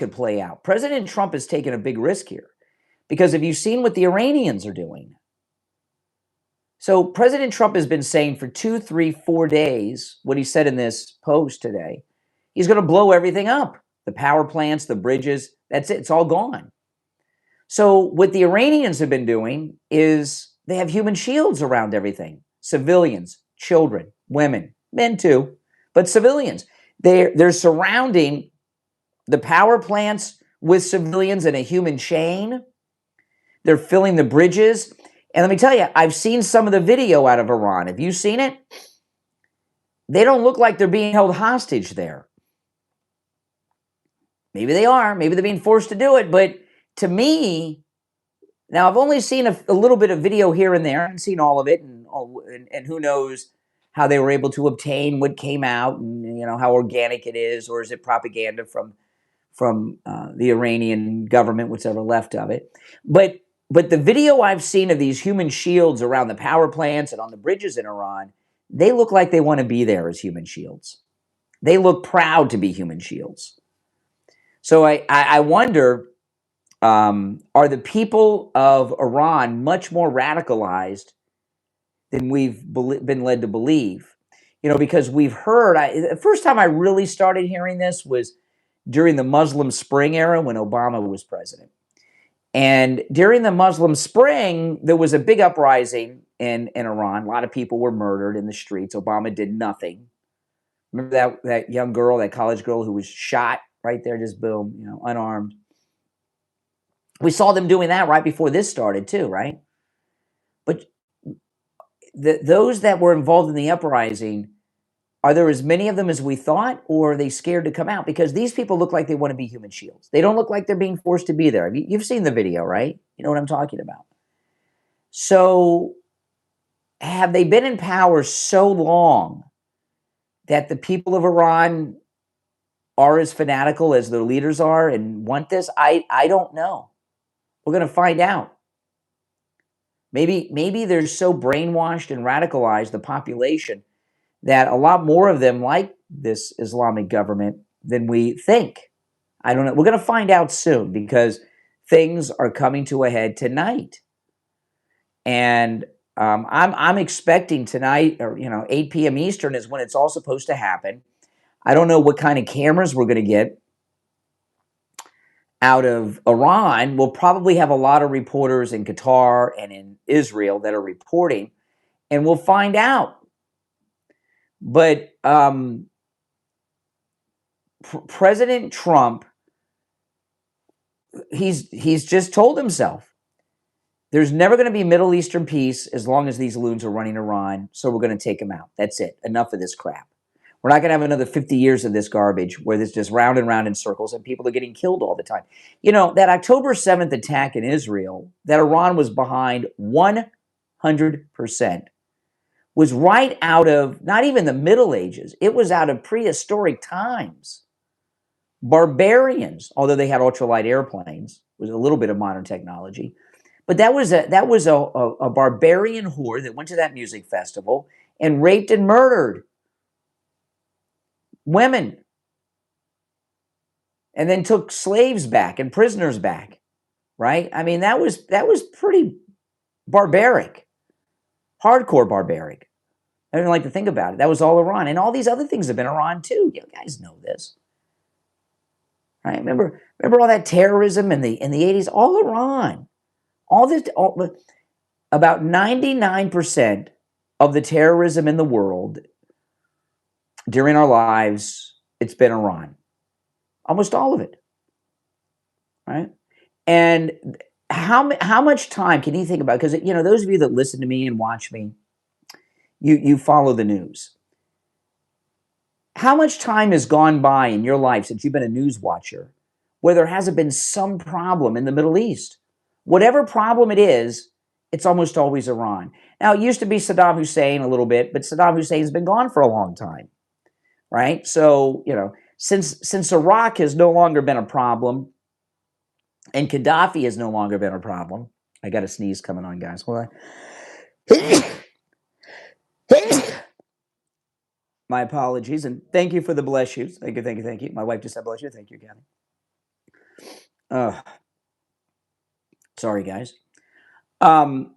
could play out. President Trump has taken a big risk here because have you seen what the Iranians are doing? So President Trump has been saying for 2, 3, 4 days, what he said in this post today, he's going to blow everything up. The power plants, the bridges, that's it. It's all gone. So what the Iranians have been doing is they have human shields around everything. Civilians, children, women, men too, but civilians. They're surrounding the power plants with civilians in a human chain. They're filling the bridges. And let me tell you, I've seen some of the video out of Iran. Have you seen it? They don't look like they're being held hostage there. Maybe they are. Maybe they're being forced to do it. But to me, now I've only seen a little bit of video here and there. I haven't seen all of it. And who knows how they were able to obtain what came out and, you know, how organic it is, or is it propaganda from the Iranian government, whatever left of it. But the video I've seen of these human shields around the power plants and on the bridges in Iran, they look like they want to be there as human shields. They look proud to be human shields. So I wonder, are the people of Iran much more radicalized than we've been led to believe? You know, because we've heard, the first time I really started hearing this was during the Muslim Spring era when Obama was president. And during the Muslim Spring, there was a big uprising in Iran. A lot of people were murdered in the streets. Obama did nothing. Remember that young girl, that college girl who was shot right there, just boom, you know, unarmed. We saw them doing that right before this started too, right? But those that were involved in the uprising, are there as many of them as we thought, or are they scared to come out? Because these people look like they want to be human shields. They don't look like they're being forced to be there. You've seen the video, right? You know what I'm talking about. So have they been in power so long that the people of Iran are as fanatical as their leaders are and want this? I don't know. We're going to find out. Maybe they're so brainwashed and radicalized, the population, that a lot more of them like this Islamic government than we think. I don't know. We're going to find out soon because things are coming to a head tonight. And I'm expecting tonight, or 8 p.m. Eastern is when it's all supposed to happen. I don't know what kind of cameras we're going to get out of Iran. We'll probably have a lot of reporters in Qatar and in Israel that are reporting, and we'll find out. But President Trump, he's just told himself there's never going to be Middle Eastern peace as long as these loons are running Iran, so we're going to take them out. That's it. Enough of this crap. We're not going to have another 50 years of this garbage where it's just round and round in circles and people are getting killed all the time. You know, that October 7th attack in Israel, that Iran was behind 100%, was right out of not even the Middle Ages. It was out of prehistoric times. Barbarians, although they had ultralight airplanes, was a little bit of modern technology. But that was a barbarian horde that went to that music festival and raped and murdered women, and then took slaves back and prisoners back, right? I mean, that was pretty barbaric, hardcore barbaric. I don't like to think about it. That was all Iran, and all these other things have been Iran too. You guys know this, right? Remember all that terrorism in the 80s, all Iran. About 99% of the terrorism in the world during our lives, it's been Iran. Almost all of it, right? And how much time can you think about? Because, those of you that listen to me and watch me, you follow the news. How much time has gone by in your life since you've been a news watcher where there hasn't been some problem in the Middle East? Whatever problem it is, it's almost always Iran. Now, it used to be Saddam Hussein a little bit, but Saddam Hussein's been gone for a long time, right? So, since Iraq has no longer been a problem and Gaddafi has no longer been a problem. I got a sneeze coming on, guys. Hold on. My apologies, and thank you for the bless yous. Thank you. My wife just said bless you. Thank you, Kathy. Sorry, guys. But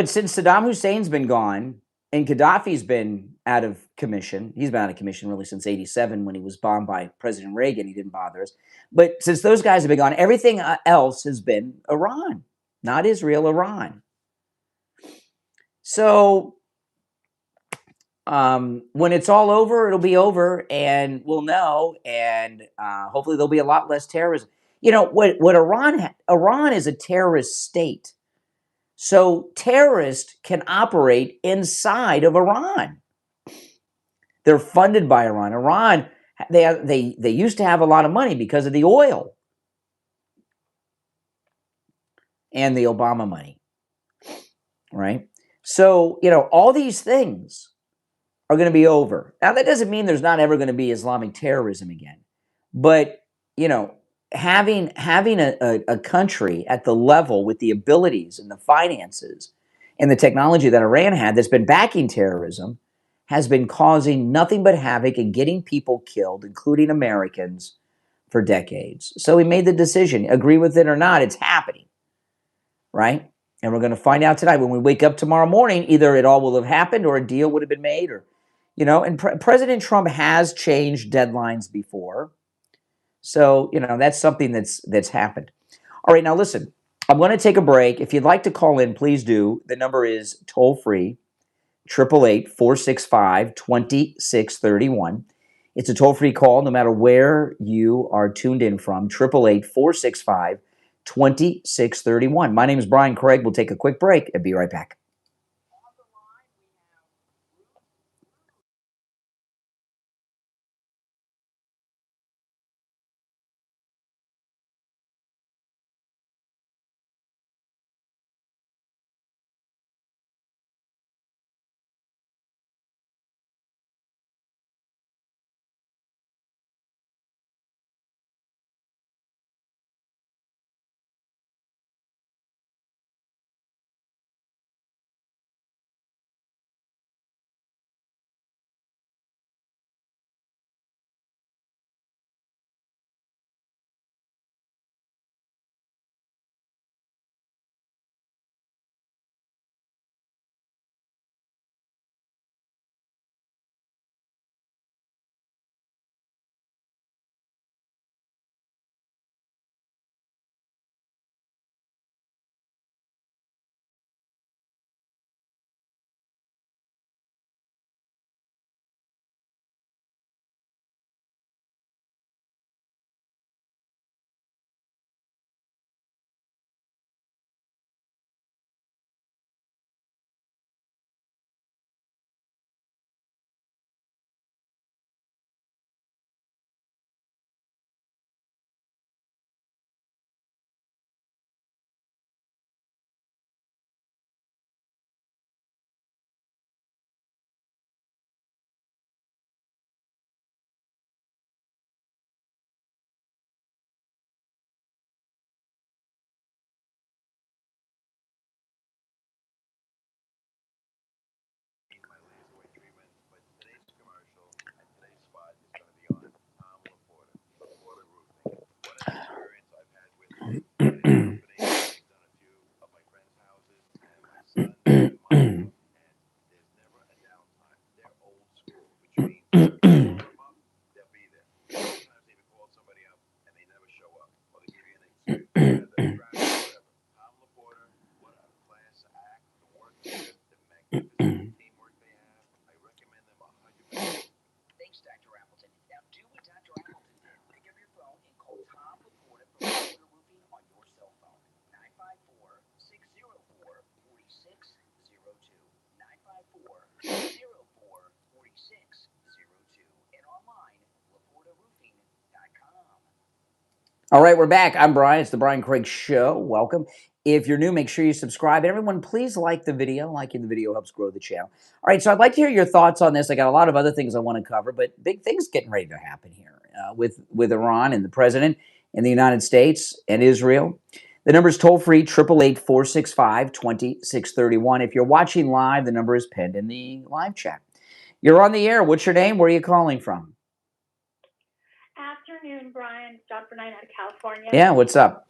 since Saddam Hussein's been gone and Gaddafi's been out of commission, he's been out of commission really since '87 when he was bombed by President Reagan. He didn't bother us. But since those guys have been gone, everything else has been Iran, not Israel, Iran. So when it's all over, it'll be over, and we'll know, and hopefully there'll be a lot less terrorism. You know what Iran is a terrorist state. So terrorists can operate inside of Iran. They're funded by Iran. Iran, they used to have a lot of money because of the oil and the Obama money, right? So, you know, all these things are going to be over. Now, that doesn't mean there's not ever going to be Islamic terrorism again. But, you know, having a country at the level with the abilities and the finances and the technology that Iran had that's been backing terrorism has been causing nothing but havoc and getting people killed, including Americans, for decades. So we made the decision, agree with it or not, it's happening, right? And we're going to find out tonight when we wake up tomorrow morning, either it all will have happened or a deal would have been made, or, you know, and President Trump has changed deadlines before. So, you know, that's something that's happened. All right, now listen, I'm going to take a break. If you'd like to call in, please do. The number is toll free, 888-465-2631. It's a toll free call no matter where you are tuned in from, 888-465-2631. My name is Brian Craig. We'll take a quick break and be right back. All right, we're back. I'm Brian. It's the Brian Craig Show. Welcome. If you're new, make sure you subscribe. And everyone, please like the video. Liking the video helps grow the channel. All right, so I'd like to hear your thoughts on this. I got a lot of other things I want to cover, but big things getting ready to happen here with Iran and the president in the United States and Israel. The number is toll-free, 888-465-2631. If you're watching live, the number is pinned in the live chat. You're on the air. What's your name? Where are you calling from? Afternoon, Brian. John Bernine out of California. Yeah, what's up?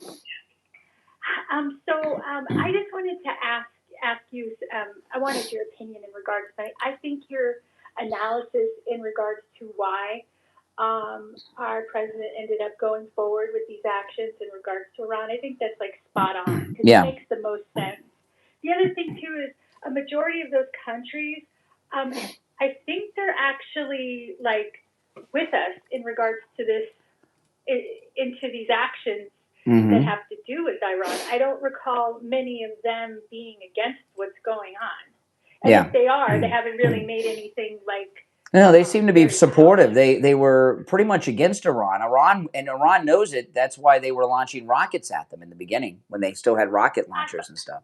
I just wanted to ask you. I wanted your opinion in regards to. I think your analysis in regards to why our president ended up going forward with these actions in regards to Iran. I think that's like spot on because it makes the most sense. The other thing too is a majority of those countries. I think they're actually like with us in regards to this, into these actions that have to do with Iran. I don't recall many of them being against what's going on. And if they are, they haven't really made anything like. No, they seem to be supportive. They were pretty much against Iran. Iran knows it. That's why they were launching rockets at them in the beginning when they still had rocket launchers and stuff.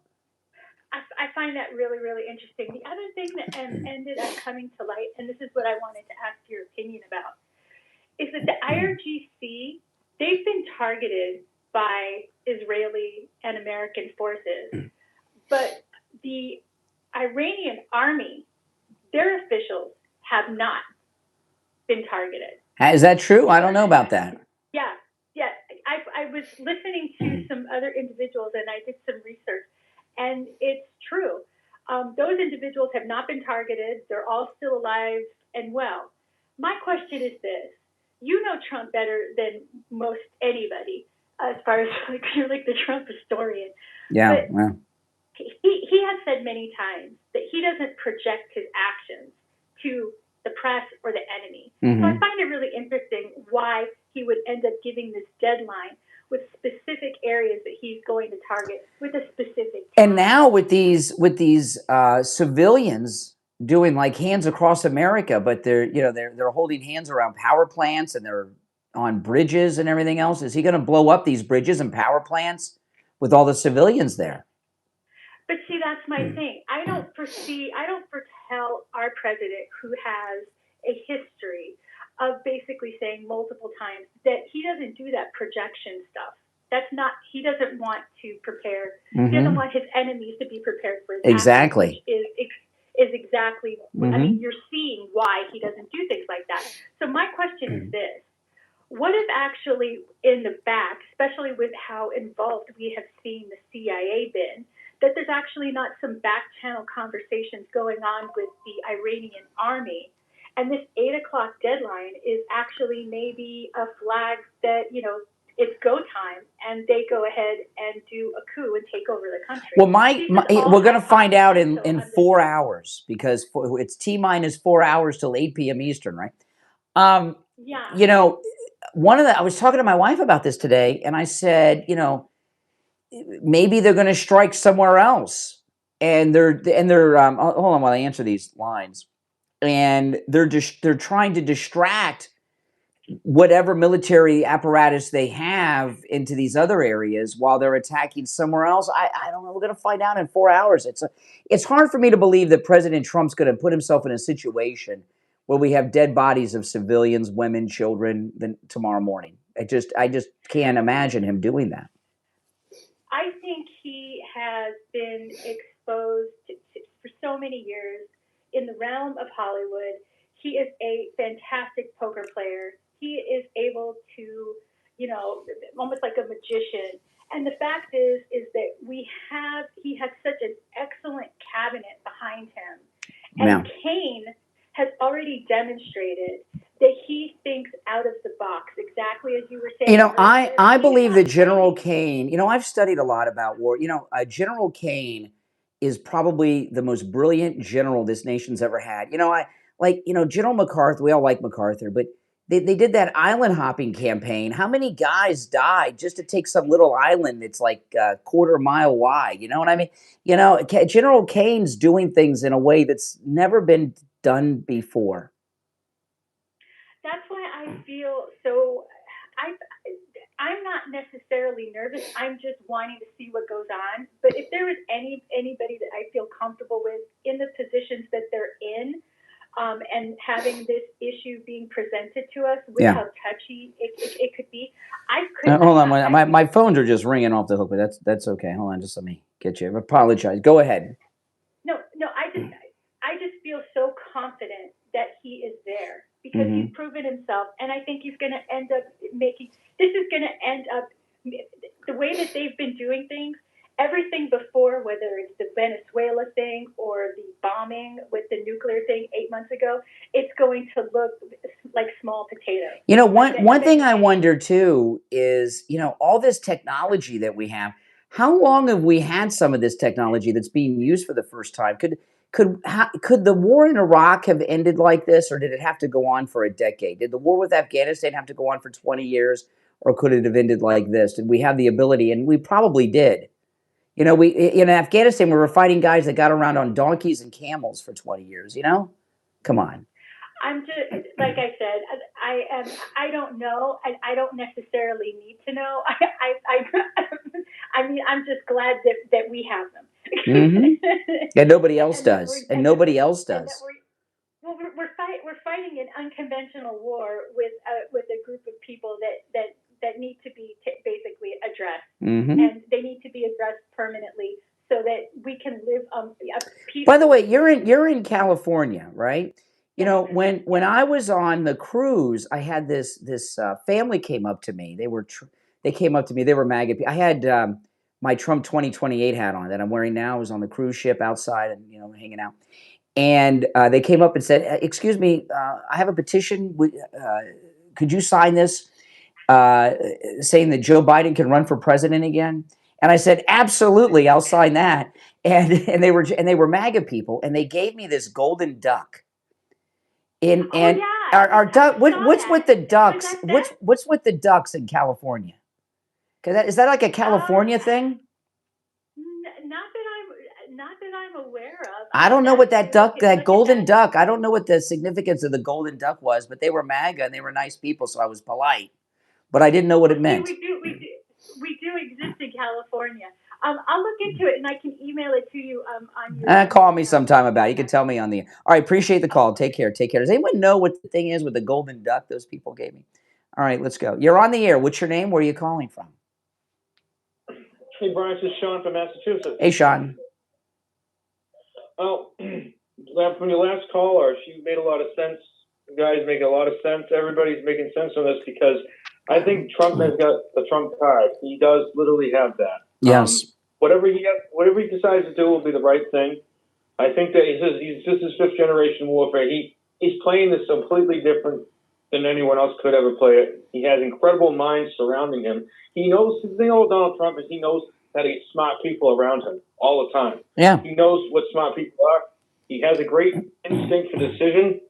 I find that really, really interesting. The other thing that ended up coming to light, and this is what I wanted to ask your opinion about, is that the IRGC, they've been targeted by Israeli and American forces, but the Iranian army, their officials have not been targeted. Is that true? I don't know about that. Yeah. I was listening to some other individuals, and I did some research, and it's true. Those individuals have not been targeted. They're all still alive and well. My question is this. You know Trump better than most anybody, as far as like, you're like the Trump historian. Yeah. But he has said many times that he doesn't project his actions to the press or the enemy. So I find it really interesting why he would end up giving this deadline with specific areas that he's going to target with a specific time. And now with these civilians doing like Hands Across America, but they're holding hands around power plants and they're on bridges and everything else. Is he going to blow up these bridges and power plants with all the civilians there? But see, that's my thing. I don't foretell our president, who has a history of basically saying multiple times that he doesn't do that projection stuff. That's not, he doesn't want to prepare. He doesn't want his enemies to be prepared for his exactly. Actions, which is exactly, I mean, you're seeing why he doesn't do things like that. So my question is this. What if actually in the back, especially with how involved we have seen the CIA been, that there's actually not some back channel conversations going on with the Iranian army, and this 8 o'clock deadline is actually maybe a flag that, it's go time, and they go ahead and do a coup and take over the country. Well, we're going to find out in 4 hours, because it's T-minus 4 hours till 8 p.m. Eastern, right? Yeah. I was talking to my wife about this today, and I said, maybe they're going to strike somewhere else, and they're hold on while I answer these lines, and they're trying to distract whatever military apparatus they have into these other areas while they're attacking somewhere else. I don't know. We're going to find out in 4 hours. It's hard for me to believe that President Trump's going to put himself in a situation where we have dead bodies of civilians, women, children, tomorrow morning. I just can't imagine him doing that. I think he has been exposed for so many years in the realm of Hollywood. He is a fantastic poker player. He is able to, almost like a magician. And the fact is that he has such an excellent cabinet behind him. And Kane has already demonstrated that he thinks out of the box, exactly as you were saying. I believe that General Kane, I've studied a lot about war. General Kane is probably the most brilliant general this nation's ever had. General MacArthur, we all like MacArthur, but they did that island hopping campaign. How many guys died just to take some little island that's like a quarter mile wide? You know what I mean? General Kane's doing things in a way that's never been done before. That's why I feel so. I'm not necessarily nervous. I'm just wanting to see what goes on. But if there is anybody that I feel comfortable with in the positions that they're in, and having this issue being presented to us with how touchy it could be, I could. Hold on, my phones are just ringing off the hook, but that's okay. Hold on, just let me get you. I apologize. Go ahead. No, I just feel so confident that he is there. because he's proven himself. And I think he's going to end up the way that they've been doing things, everything before, whether it's the Venezuela thing or the bombing with the nuclear thing 8 months ago, it's going to look like small potatoes. You know, one thing I wonder too is, you know, all this technology that we have, how long have we had some of this technology that's being used for the first time? Could the war in Iraq have ended like this, or did it have to go on for a decade? Did the war with Afghanistan have to go on for 20 years, or could it have ended like this? Did we have the ability? And we probably did. You know, in Afghanistan, we were fighting guys that got around on donkeys and camels for 20 years, you know? Come on. I'm just, like I said, I don't know. I don't necessarily need to know. I mean, I'm just glad that we have them. And nobody else does. And nobody else does. We're fighting an unconventional war with a group of people that need to be basically addressed, and they need to be addressed permanently so that we can live a peaceful. By the way, you're in California, right? You know, when I was on the cruise, I had this family came up to me. They came up to me. They were MAGA. I had my Trump 2028 hat on that I'm wearing now. I was on the cruise ship outside and, you know, hanging out. And they came up and said, "Excuse me, I have a petition. Could you sign this saying that Joe Biden can run for president again?" And I said, "Absolutely, I'll sign that." And they were MAGA people, and they gave me this golden duck. Our duck. What's with the ducks? What's with the ducks in California? Is that like a California thing? Not that I'm aware of. I don't know what that golden duck. I don't know what the significance of the golden duck was, but they were MAGA and they were nice people, so I was polite. But I didn't know what it meant. We do exist in California. I'll look into it and I can email it to you on your. Call me sometime about it. You can tell me on the. All right, appreciate the call. Take care. Take care. Does anyone know what the thing is with the golden duck those people gave me? All right, let's go. You're on the air. What's your name? Where are you calling from? Hey, Brian, this is Sean from Massachusetts. Hey, Sean. Well, from your last caller, she made a lot of sense. You guys make a lot of sense. Everybody's making sense on this because I think Trump has got the Trump card. He does literally have that. Yes. Whatever he decides to do will be the right thing. I think that he's just his fifth generation warfare. He's playing this completely different than anyone else could ever play it. He has incredible minds surrounding him. He knows, the thing about Donald Trump is he knows how to get smart people around him all the time. Yeah. He knows what smart people are. He has a great instinct for decision,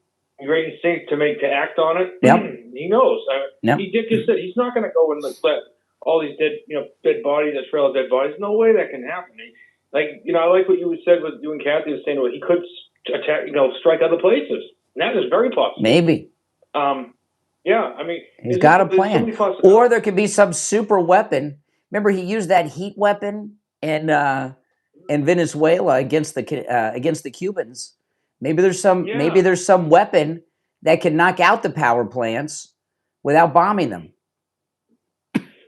a great instinct to act on it. Yep. He knows. Yep. Dick just said he's not going to go and let all these dead bodies, that trail of dead bodies. No way that can happen. I like what you said with you and Kathy was saying. Well, he could attack, strike other places. And that is very possible. Maybe. Yeah, I mean, he's got a plan, or there could be some super weapon. Remember, he used that heat weapon in Venezuela against the Cubans. Maybe there's some weapon that can knock out the power plants without bombing them.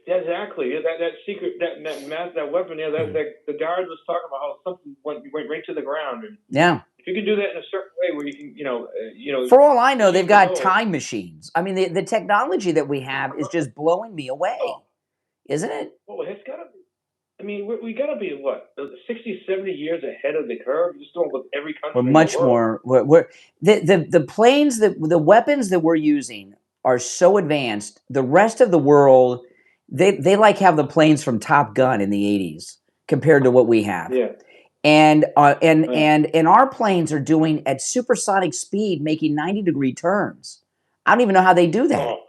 Yeah, exactly. That secret that weapon. Yeah, the guard was talking about how something went right to the ground. And yeah. If you can do that in a certain way where you can, For all I know, they've got time machines. I mean, the technology that we have is just blowing me away, isn't it? Well, it's got to be. I mean, we got to be, 60, 70 years ahead of the curve? Just doing with every country. We're much more. The planes, the weapons that we're using are so advanced. The rest of the world, they have the planes from Top Gun in the 80s compared to what we have. Yeah. And our planes are doing at supersonic speed, making 90-degree turns. I don't even know how they do that. Oh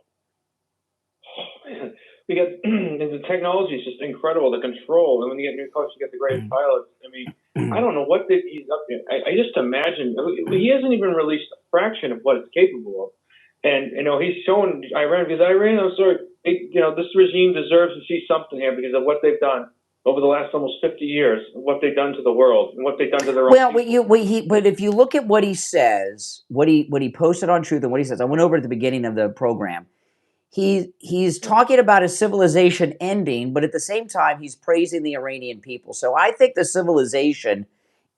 man, we got the technology is just incredible. The control, and when you get new cars, you get the greatest pilots. I mean, I don't know what he's up to. I just imagine he hasn't even released a fraction of what it's capable of. And he's showing Iran because Iran. I'm sorry, this regime deserves to see something here because of what they've done over the last almost 50 years, what they've done to the world and what they've done to their own people. But if you look at what he says, what he posted on Truth and what he says, I went over at the beginning of the program. He's talking about a civilization ending, but at the same time, he's praising the Iranian people. So I think the civilization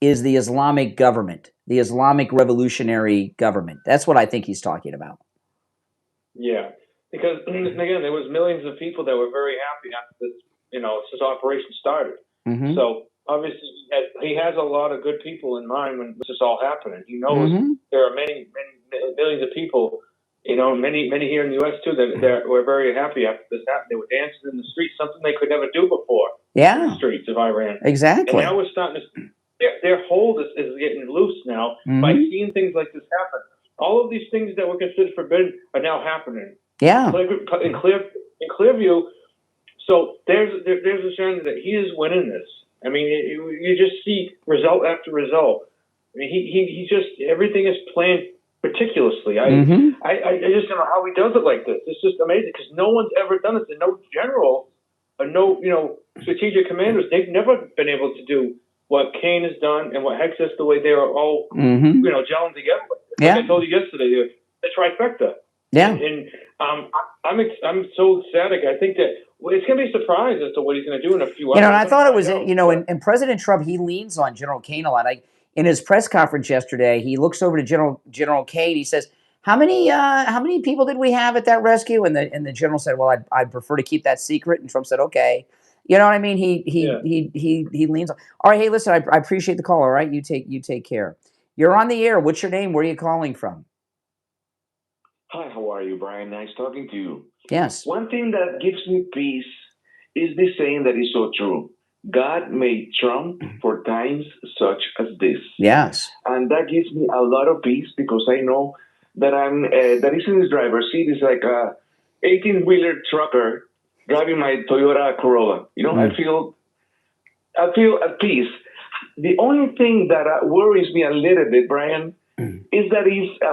is the Islamic government, the Islamic revolutionary government. That's what I think he's talking about. Yeah, because again, there was millions of people that were very happy after this, this operation started. Mm-hmm. So obviously, he has a lot of good people in mind when this is all happening. He knows Mm-hmm. there are many millions of people, many here in the U.S. too that were very happy after this happened. They were dancing in the streets, something they could never do before. Yeah. In the streets of Iran. Exactly. And now we're starting to. Their hold is getting loose now by seeing things like this happen. All of these things that were considered forbidden are now happening. Yeah. In Clearview, so there's a chance that he is winning this. I mean, you just see result after result. I mean, he just everything is planned meticulously. I just don't know how he does it like this. It's just amazing because no one's ever done this, and no general, or no strategic commanders. They've never been able to do what Kane has done and what Hex is, the way they are all gelling together. Like I told you yesterday, the trifecta. Yeah. And I'm so ecstatic. I think that it's going to be a surprise as to what he's going to do in a few hours. And I thought it was, and President Trump, he leans on General Kane a lot. In his press conference yesterday, he looks over to General Kane. He says, "How many people did we have at that rescue?" And the general said, "Well, I'd prefer to keep that secret." And Trump said, "Okay." You know what I mean? He leans on. All right, hey, listen, I appreciate the call. All right, you take care. You're on the air. What's your name? Where are you calling from? Hi, how are you, Brian? Nice talking to you. Yes. One thing that gives me peace is the saying that is so true. God made Trump for times such as this. Yes. And that gives me a lot of peace because I know that that is in his driver's seat is like a 18-wheeler trucker driving my Toyota Corolla. I feel at peace. The only thing that worries me a little bit, Brian, is that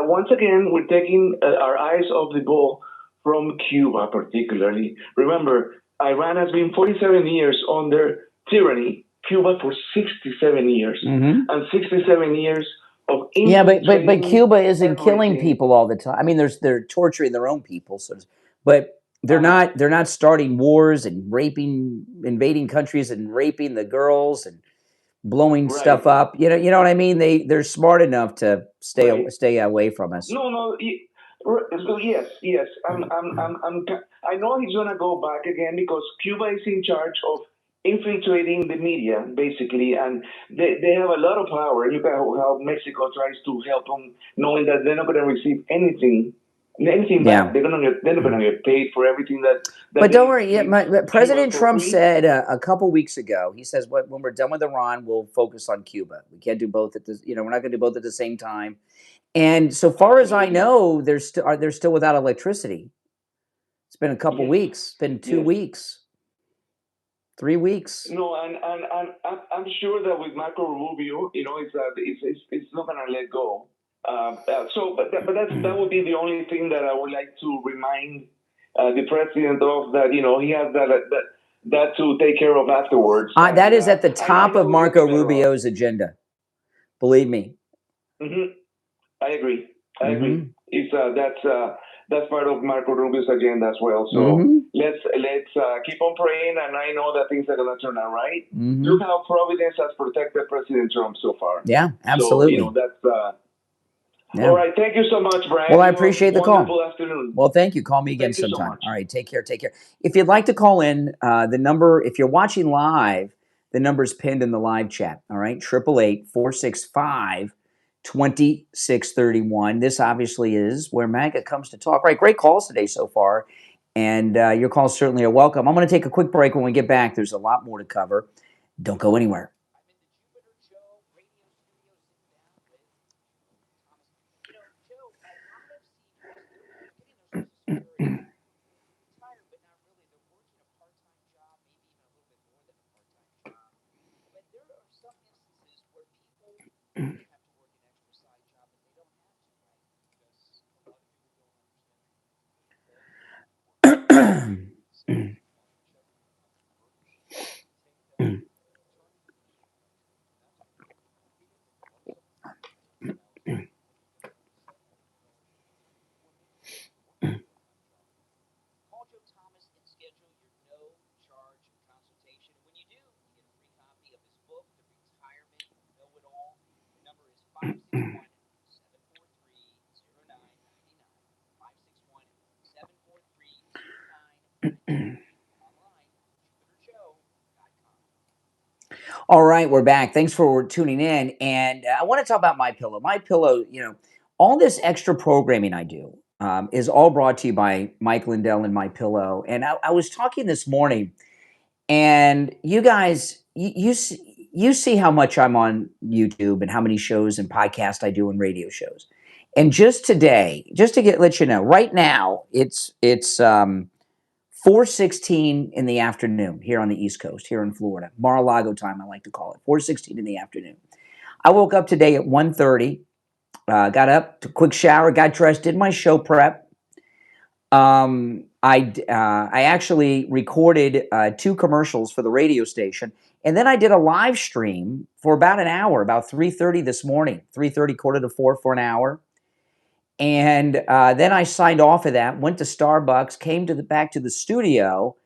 once again we're taking our eyes off the ball from Cuba, particularly. Remember, Iran has been 47 years under tyranny. Cuba for 67 years, and 67 years of but Cuba isn't killing people all the time. I mean, they're torturing their own people, but they're not starting wars and invading countries and raping the girls and blowing stuff up. You know what I mean? They're smart enough to stay away from us. No. Yes. I know he's gonna go back again because Cuba is in charge of infiltrating the media, basically, and they have a lot of power. Look at how Mexico tries to help them, knowing that they're not going to receive anything back. They're not going to get paid for everything that but don't worry. President Trump said a couple weeks ago. He says, when we're done with Iran, we'll focus on Cuba. We can't do both at the. We're not going to do both at the same time. And so far as I know, they're still without electricity. It's been a couple weeks. It's been 2 weeks. 3 weeks. No, and I'm sure that with Marco Rubio, it's not going to let go. That would be the only thing that I would like to remind the president of, that he has that to take care of afterwards. That is at the top of Marco Rubio's agenda. Believe me. I agree. It's that's part of Marco Rubio's agenda as well. So let's keep on praying, and I know that things are gonna turn out right. Look how Providence has protected President Trump so far. Yeah, absolutely. So that's all right. Thank you so much, Brian. Well, I appreciate the call. Wonderful afternoon. Well, thank you. Call me again sometime. All right, take care. If you'd like to call in, the number, if you're watching live, the number is pinned in the live chat. All right, 888-465-2631. This obviously is where MAGA comes to talk. Right, great calls today so far, and your calls certainly are welcome. I'm going to take a quick break. When we get back, there's a lot more to cover. Don't go anywhere. All right, we're back. Thanks for tuning in. And I want to talk about My Pillow. My Pillow, all this extra programming I do is all brought to you by Mike Lindell and My Pillow. And I was talking this morning, and you guys, you see how much I'm on YouTube and how many shows and podcasts I do and radio shows. And just today, just to let you know, right now it's 4:16 in the afternoon here on the East Coast, here in Florida. Mar-a-Lago time, I like to call it. 4:16 in the afternoon. I woke up today at 1:30, got up, took a quick shower, got dressed, did my show prep. I actually recorded 2 commercials for the radio station, and then I did a live stream for about an hour, about 3:30 this morning, 3:30, quarter to 4 for an hour. And then I signed off of that, went to Starbucks, came back to the studio,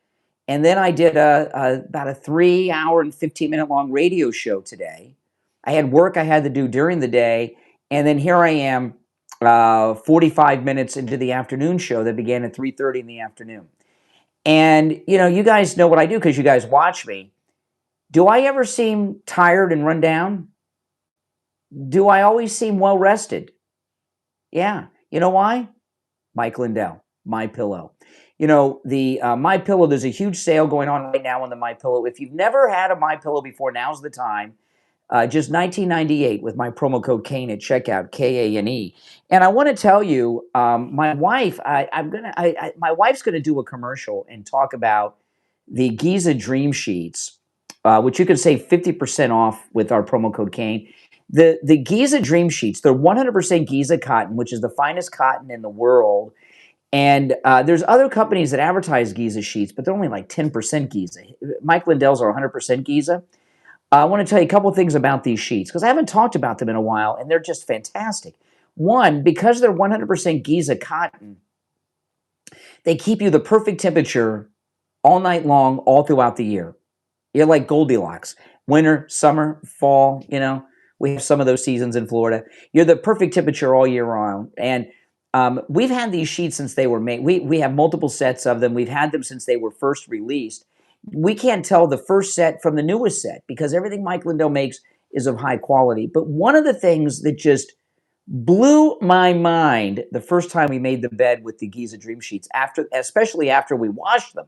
and then I did about a 3-hour and 15-minute long radio show today. I had work I had to do during the day, and then here I am 45 minutes into the afternoon show that began at 3:30 in the afternoon. And, you guys know what I do because you guys watch me. Do I ever seem tired and run down? Do I always seem well rested? Yeah. You know why? Mike Lindell, My Pillow. The My Pillow, there's a huge sale going on right now on the My Pillow. If you've never had a My Pillow before, now's the time. Just $19.98 with my promo code Kane at checkout, Kane. And I want to tell you, my wife, my wife's gonna do a commercial and talk about the Giza Dream Sheets, which you can save 50% off with our promo code Kane. The Giza Dream Sheets, they're 100% Giza cotton, which is the finest cotton in the world. And there's other companies that advertise Giza sheets, but they're only like 10% Giza. Mike Lindell's are 100% Giza. I want to tell you a couple of things about these sheets because I haven't talked about them in a while, and they're just fantastic. One, because they're 100% Giza cotton, they keep you the perfect temperature all night long, all throughout the year. You're like Goldilocks. Winter, summer, fall, we have some of those seasons in Florida. You're the perfect temperature all year round. And we've had these sheets since they were made. We have multiple sets of them. We've had them since they were first released. We can't tell the first set from the newest set because everything Mike Lindell makes is of high quality. But one of the things that just blew my mind the first time we made the bed with the Giza Dream Sheets, especially after we washed them,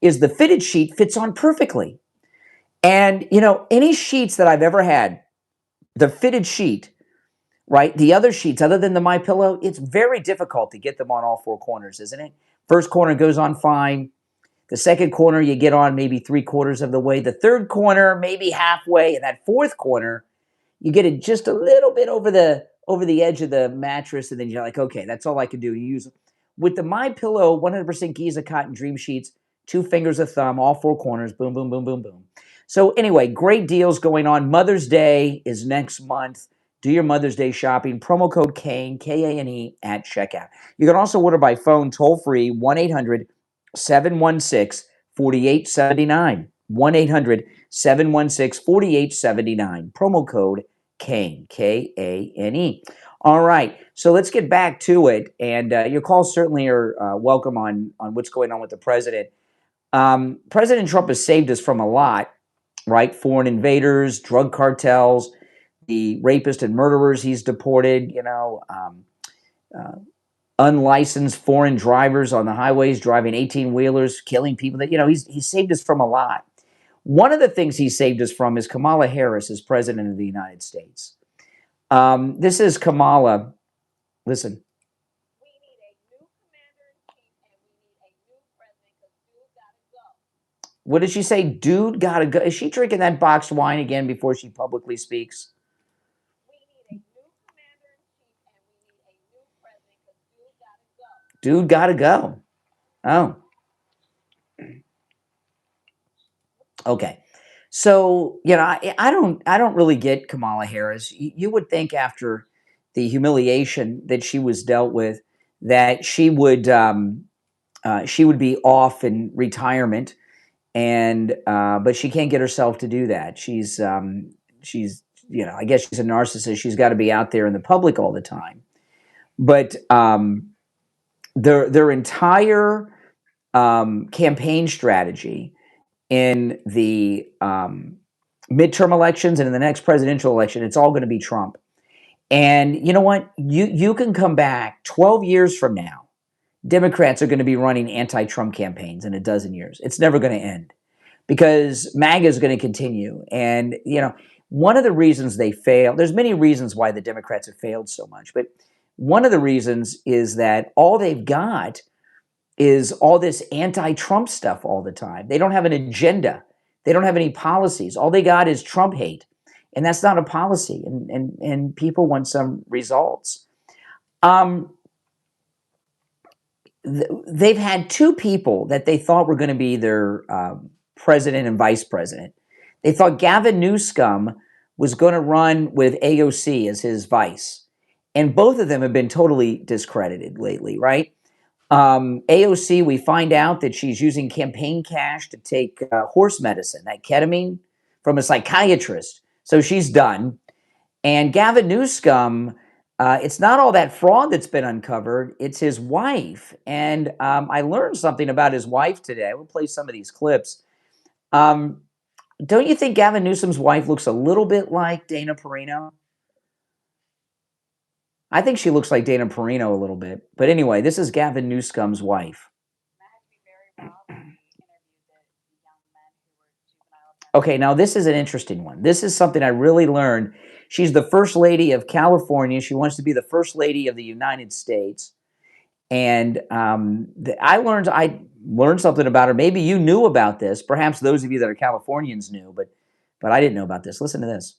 is the fitted sheet fits on perfectly. And, any sheets that I've ever had, the fitted sheet, right? The other sheets, other than the My Pillow, it's very difficult to get them on all 4 corners, isn't it? First corner goes on fine. The second corner, you get on maybe 3/4 of the way. The third corner, maybe halfway. And that fourth corner, you get it just a little bit over the edge of the mattress. And then you're like, okay, that's all I can do. You use it. With the My Pillow 100% Giza cotton dream sheets, 2 fingers of thumb, all 4 corners, boom, boom, boom, boom, boom. So anyway, great deals going on. Mother's Day is next month. Do your Mother's Day shopping. Promo code Kane, Kane, at checkout. You can also order by phone toll-free, 1-800-716-4879. 1-800-716-4879. Promo code Kane, Kane. All right, so let's get back to it. And your calls certainly are welcome on what's going on with the president. President Trump has saved us from a lot, right? Foreign invaders, drug cartels, the rapists and murderers he's deported, unlicensed foreign drivers on the highways driving 18-wheelers, killing people. He's saved us from a lot. One of the things he saved us from is Kamala Harris as president of the United States. This is Kamala. Listen. We need a new commander-in-chief and we need a new president because dude gotta go. What did she say? Dude gotta go. Is she drinking that boxed wine again before she publicly speaks? We need a new commander-in-chief and we need a new president because dude gotta go. Dude gotta go. Oh. Okay. So, I don't really get Kamala Harris. You would think after the humiliation that she was dealt with that she would be off in retirement, and but she can't get herself to do that. She's I guess she's a narcissist. She's got to be out there in the public all the time. But their entire campaign strategy in the midterm elections and in the next presidential election, it's all going to be Trump. And you know what? You can come back 12 years from now. Democrats are going to be running anti-Trump campaigns in a dozen years. It's never going to end because MAGA is going to continue. And, one of the reasons they fail, there's many reasons why the Democrats have failed so much, but one of the reasons is that all they've got is all this anti-Trump stuff all the time. They don't have an agenda. They don't have any policies. All they got is Trump hate. And that's not a policy. And people want some results. They've had two people that they thought were going to be their president and vice president. They thought Gavin Newsom was going to run with AOC as his vice. And both of them have been totally discredited lately, right? AOC, we find out that she's using campaign cash to take horse medicine, that ketamine, from a psychiatrist. So she's done. And Gavin Newsom, it's not all that fraud that's been uncovered. It's his wife. And I learned something about his wife today. We'll play some of these clips. Don't you think Gavin Newsom's wife looks a little bit like Dana Perino? I think she looks like Dana Perino a little bit. But anyway, this is Gavin Newsom's wife. Okay, now this is an interesting one. This is something I really learned. She's the first lady of California. She wants to be the first lady of the United States. And I learned something about her. Maybe you knew about this. Perhaps those of you that are Californians knew, but I didn't know about this. Listen to this.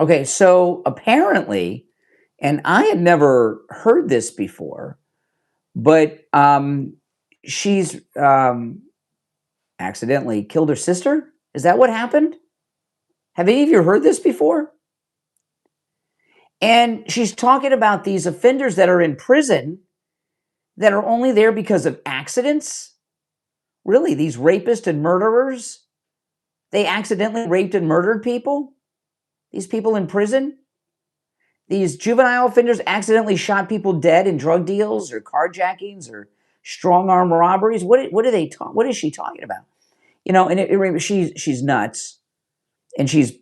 Okay, so apparently, and I had never heard this before, but she's accidentally killed her sister. Is that what happened? Have any of you heard this before? And she's talking about these offenders that are in prison that are only there because of accidents. Really, these rapists and murderers, they accidentally raped and murdered people. These people in prison. These juvenile offenders accidentally shot people dead in drug deals or carjackings or strong arm robberies. What are they talking? What is she talking about? And she's nuts, and she's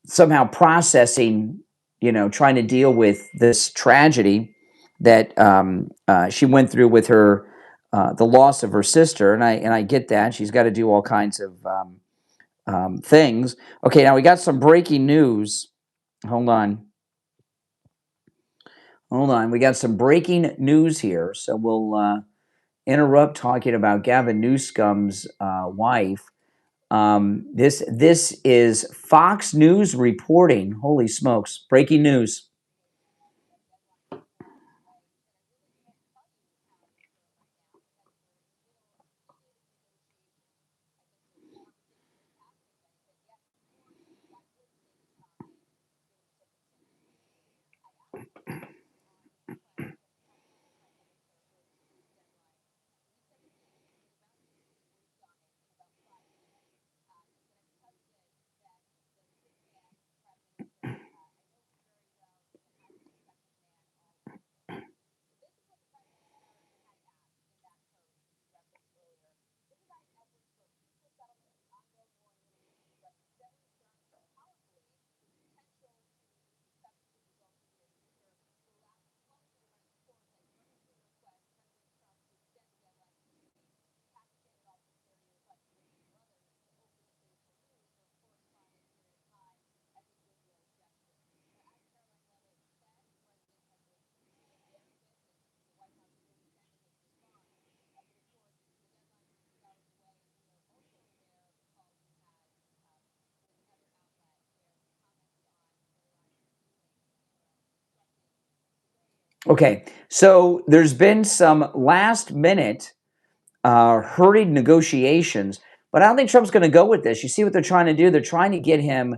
somehow processing, trying to deal with this tragedy that she went through with her, the loss of her sister. And I get that she's got to do all kinds of things. Okay, now we got some breaking news. Hold on. We got some breaking news here. So we'll interrupt talking about Gavin Newsom's wife. This is Fox News reporting. Holy smokes. Breaking news. Okay, so there's been some last minute hurried negotiations, but I don't think Trump's going to go with this. You see what they're trying to do? They're trying to get him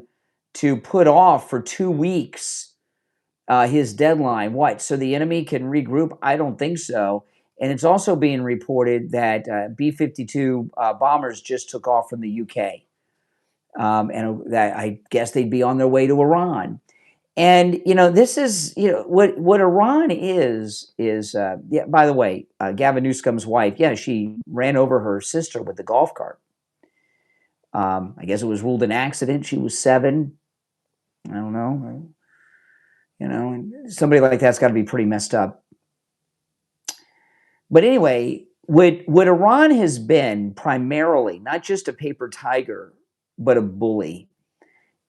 to put off for 2 weeks his deadline. What? So the enemy can regroup? I don't think so. And it's also being reported that B-52 bombers just took off from the UK. And that I guess they'd be on their way to Iran. And this is what Iran is. Yeah. By the way, Gavin Newsom's wife, yeah, she ran over her sister with the golf cart. I guess it was ruled an accident. She was 7. I don't know. And somebody like that's got to be pretty messed up. But anyway, what Iran has been primarily not just a paper tiger, but a bully.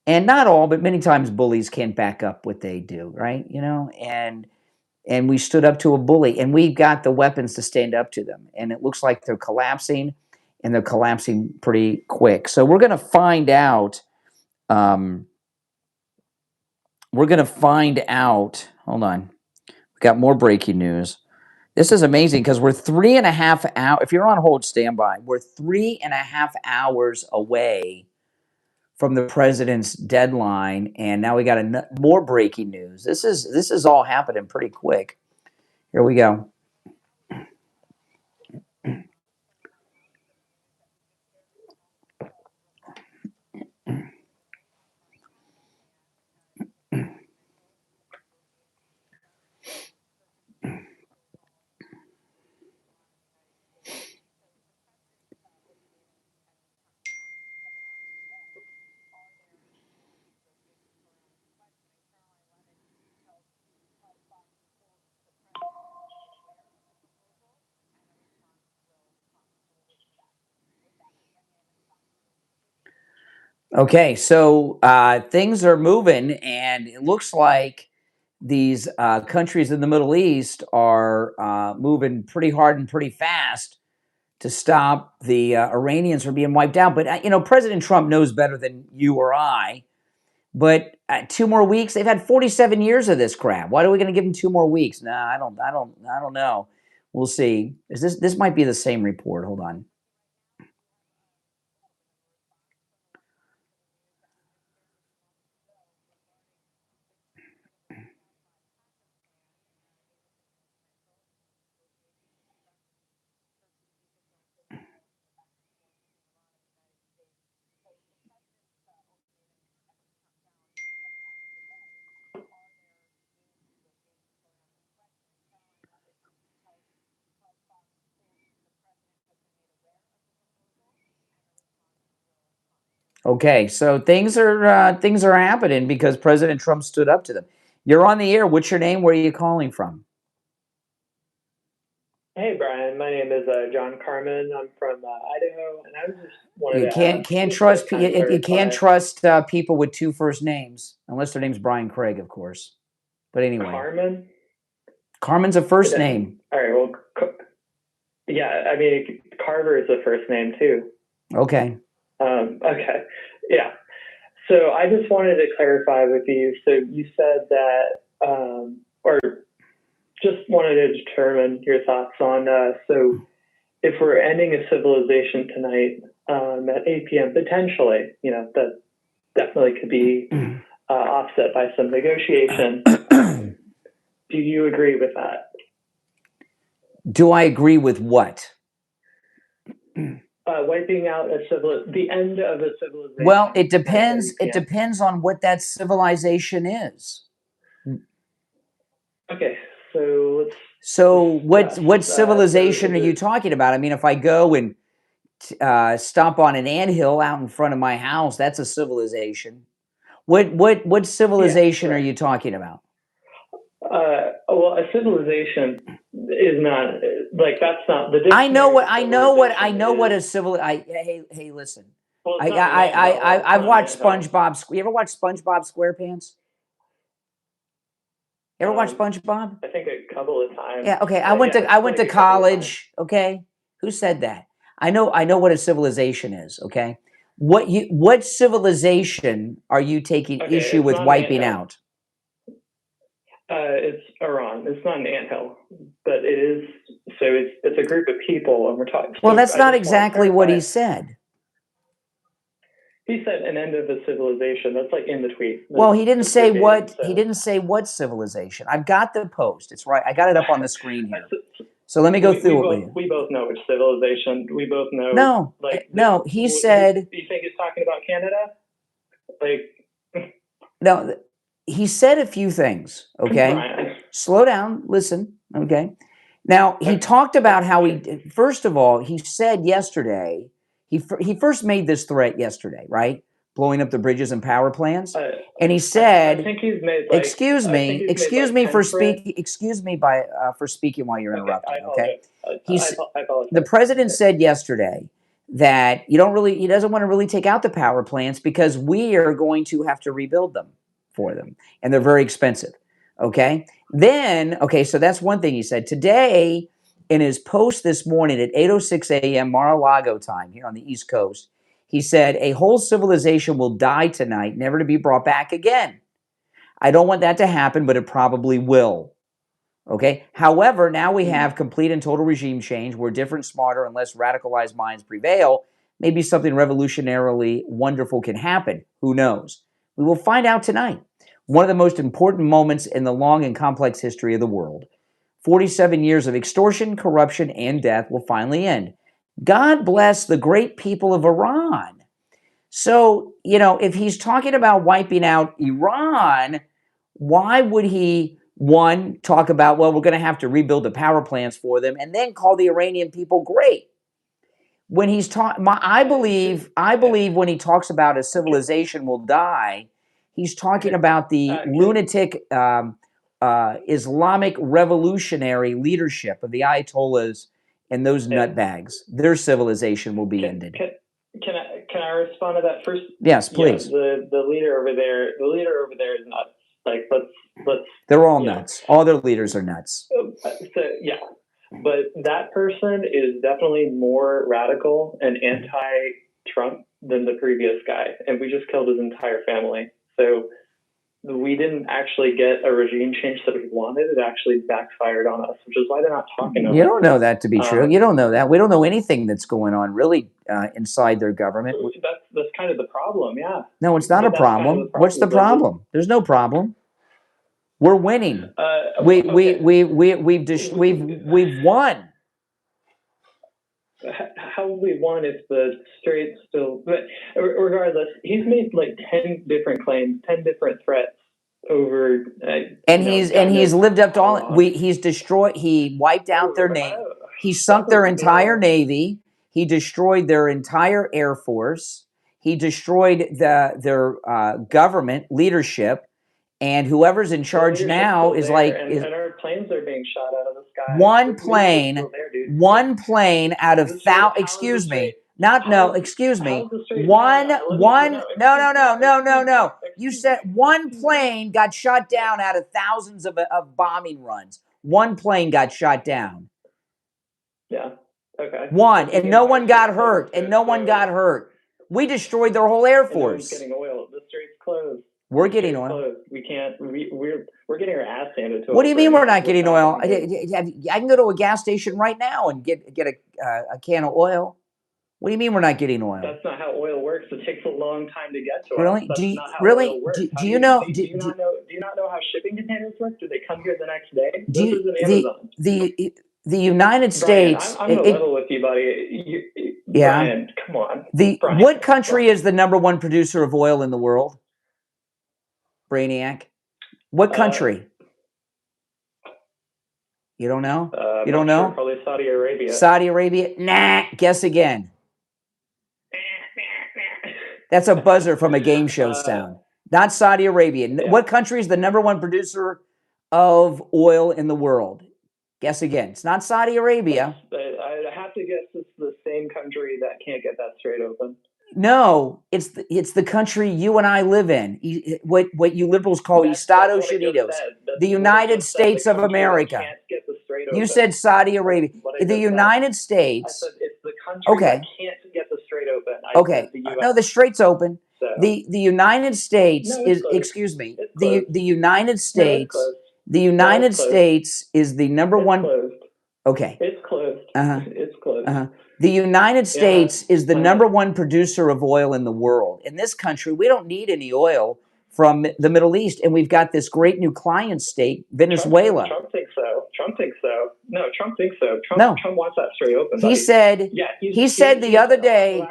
And not all, but many times bullies can't back up what they do, right? And we stood up to a bully, and we've got the weapons to stand up to them. And it looks like they're collapsing, and they're collapsing pretty quick. So we're going to find out. Hold on. We got more breaking news. This is amazing because we're 3.5 hours. If you're on hold, stand by. We're 3.5 hours away from the president's deadline, and now we got more breaking news. This is all happening pretty quick. Here we go. Okay, so things are moving, and it looks like these countries in the Middle East are moving pretty hard and pretty fast to stop the Iranians from being wiped out. But President Trump knows better than you or I. But 2 more weeks, they've had 47 years of this crap. Why are we going to give them 2 more weeks? Nah, I don't know. We'll see. This might be the same report. Hold on. Okay, so things are happening because President Trump stood up to them. You're on the air. What's your name? Where are you calling from? Hey, Brian. My name is John Carmen. I'm from Idaho, and I was just wanted You to can't ask, can't just trust to kind of you can't clarify. trust people with 2 first names unless their name's Brian Craig, of course. But anyway, Carmen? Carmen's a first name. All right. Well, yeah. I mean, Carver is a first name too. Okay. Okay. Yeah. So I just wanted to clarify with you. So you said that, or just wanted to determine your thoughts on. So if we're ending a civilization tonight at 8 p.m., potentially, that definitely could be offset by some negotiation. Do you agree with that? Do I agree with what? Wiping out the end of a civilization. Well, it depends. It depends on what that civilization is. Okay, so let's. So what civilization are you talking about? I mean, if I go and stomp on an anthill out in front of my house, that's a civilization. What civilization are you talking about? Well, a civilization is not that's not the. I know what a civil. Hey, listen. Well, I've watched SpongeBob. You ever watch SpongeBob SquarePants? You ever watch SpongeBob? I think a couple of times. Yeah. Okay. I went to college. Okay. Who said that? I know what a civilization is. Okay. What civilization are you taking issue with wiping out? It's Iran. It's not an anthill, but it is. So it's a group of people, and we're talking. Well, so that's I not just wanna exactly what he clarify. said. He said an end of the civilization. That's like in the tweet. Well, he didn't That's say verbatim, what. so. He didn't say what civilization. I've got the post. It's right. I got it up on the screen here. So So let me go we through it with both you. we both know which civilization. We both know. No, like no. He said. Do you think he's talking about Canada? Like. No, he said a few things. Okay, Right. slow down. Listen. Okay. Now he talked about how he. First of all, he said yesterday. He first made this threat yesterday, right? Blowing up the bridges and power plants. And he said, I think he's made like. "Excuse me, excuse me for speaking. Excuse me for speaking while you're interrupting." Okay. I apologize. The president said yesterday that he doesn't want to really take out the power plants because we are going to have to rebuild them for them, and they're very expensive. Okay. Then, okay, so that's one thing he said today in his post this morning at 8:06 a.m. Mar-a-Lago time here on the East Coast. He said, a whole civilization will die tonight, never to be brought back again. I don't want that to happen, but it probably will. Okay. However, now we have complete and total regime change where different, smarter, and less radicalized minds prevail. Maybe something revolutionarily wonderful can happen. Who knows? We will find out tonight. One of the most important moments in the long and complex history of the world. 47 years of extortion, corruption, and death will finally end. God bless the great people of Iran. So, if he's talking about wiping out Iran, why would he, one, talk about, well, we're going to have to rebuild the power plants for them, and then call the Iranian people great? When he's I believe when he talks about a civilization will die, he's talking about the lunatic Islamic revolutionary leadership of the Ayatollahs and those nutbags. Their civilization will be ended. Can I respond to that first? Yes, please. The leader over there. The leader over there is nuts. Like let's. They're all nuts. All their leaders are nuts. So yeah, but that person is definitely more radical and anti-Trump than the previous guy, and we just killed his entire family. So we didn't actually get a regime change that we wanted. It actually backfired on us, which is why they're not talking to us. You don't know that to be true. You don't know that. We don't know anything that's going on really inside their government. That's kind of the problem, yeah. No, it's not a problem. Kind of What's the problem? There's no problem. We're winning. We've won. How have we won if the Straits still? But regardless, he's made like 10 different claims, 10 different threats over. And he's lived up to all. He's destroyed. He wiped out their navy. He sunk their entire navy. He destroyed their entire air force. He destroyed their government leadership. And whoever's in charge now is like. And our planes are being shot out of the sky. One plane out of thousand. Excuse me. Excuse me. No. You said one plane got shot down out of thousands of bombing runs. One plane got shot down. Yeah. Okay. One, and no one got hurt. We destroyed their whole air force. No one's getting oil. The Straits closed. We're getting oil. We can't. We're getting our ass handed to us. What do you mean we're not getting oil? I can go to a gas station right now and get a can of oil. What do you mean we're not getting oil? That's not how oil works. It takes a long time to get to us. Really? That's do you, not how really? oil works. Do you know? Do you not know how shipping containers work? Do they come here the next day? The United States. Brian, I'm level with you, buddy. Yeah. Brian, come on. What country is the #1 producer of oil in the world? Brainiac. What country? You don't know? You don't know? Sure, probably Saudi Arabia. Saudi Arabia? Nah. Guess again. That's a buzzer from a game show sound. Not Saudi Arabia. Yeah. What country is the #1 producer of oil in the world? Guess again. It's not Saudi Arabia. I have to guess it's the same country that can't get that Strait open. No, it's the country you and I live in. What you liberals call Estados Unidos, the United States of America. You said Saudi Arabia. The United States. I said it's the country that can't get the Strait open. No, the Strait's open. So. The United States is. Excuse me. The United States. The United closed. States is the number It's one. closed. Okay. It's closed. Uh-huh. It's closed. Uh-huh. The United States is the number one producer of oil in the world. In this country, we don't need any oil from the Middle East, and we've got this great new client state, Venezuela. Trump thinks so. Trump thinks so. No, Trump thinks so. No. Trump wants that straight open. He said. Yeah, he said the other day.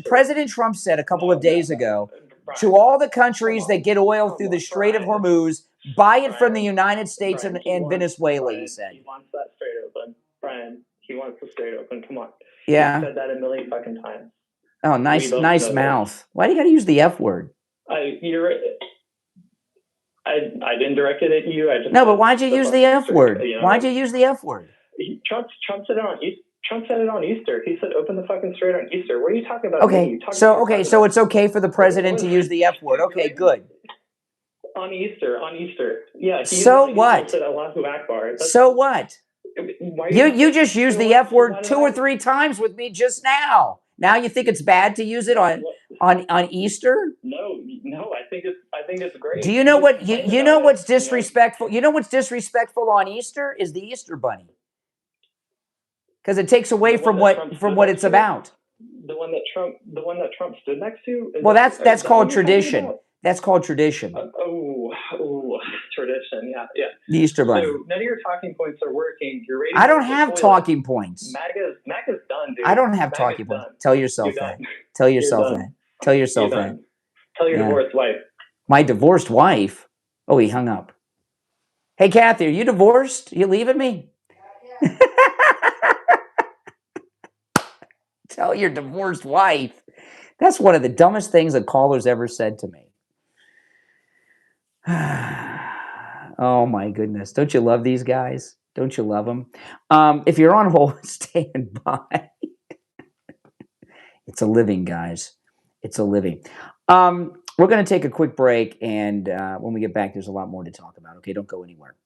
President Trump said a couple of days ago to all the countries that get oil through the Strait of Hormuz, buy it from the United States and Venezuela. He said he wants that straight open. Brian, he wants the straight open. Come on. Yeah. He said that a million fucking times. Oh, nice mouth. Why do you got to use the F word? I didn't direct it at you. No, but why'd you use the F word? Why'd you use the F word? Trump said it on Easter. He said open the fucking strait on Easter. What are you talking about? Okay, so it's okay for the president to use the F word. Okay, good. On Easter. Yeah. So what? Said Allahu Akbar. So what? You just used the F word 2 or 3 times with me just now. Now you think it's bad to use it on Easter? No, I think it's great. Do you know what you know what's disrespectful? You know what's disrespectful on Easter is the Easter bunny. Because it takes away from what it's about. The one that Trump stood next to? Well, that's called tradition. That's called tradition. Tradition. Yeah. The Easter bunny. So none of your talking points are working. I don't have talking points. MAGA's done, dude. I don't have talking points. Tell yourself that. Tell yourself that. Tell yourself that. Tell your divorced wife. My divorced wife? Oh, he hung up. Hey, Kathy, are you divorced? You leaving me? Tell your divorced wife. That's one of the dumbest things a caller's ever said to me. Oh, my goodness. Don't you love these guys? Don't you love them? If you're on hold, stand by. It's a living, guys. It's a living. We're going to take a quick break, and when we get back, there's a lot more to talk about. Okay, don't go anywhere.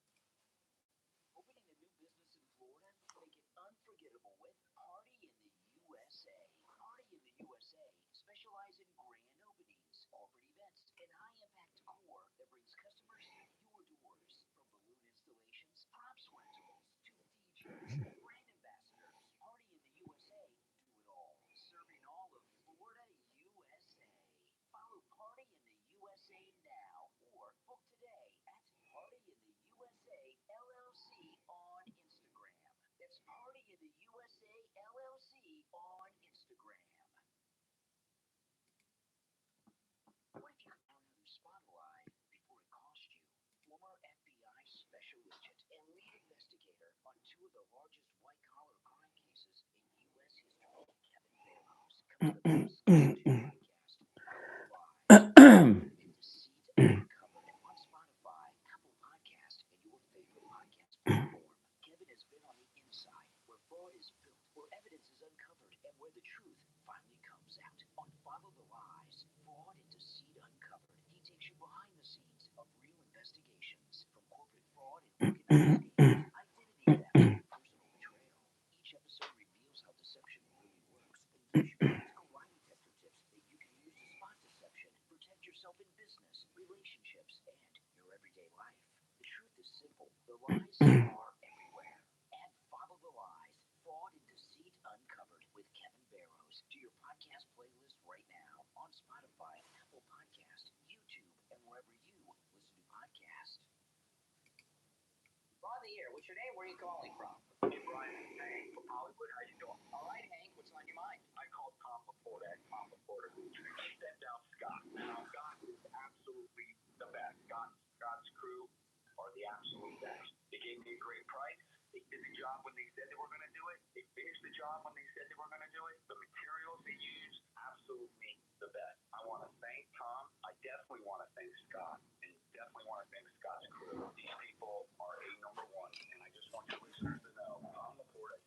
What's your name? Where are you calling from? Hey, Brian, it's Hank from Hollywood. How you doing? All right, Hank. What's on your mind? I called Tom Laporta at Tom Laporta, who sent out Scott. Now, Scott is absolutely the best. Scott's crew are the absolute best. They gave me a great price. They did the job when they said they were going to do it. They finished the job when they said they were going to do it. The materials they used, absolutely the best. I want to thank Tom. I definitely want to thank Scott. And definitely want to thank Scott's crew. These people are number one. And I just want your listeners to know, Tom Laporta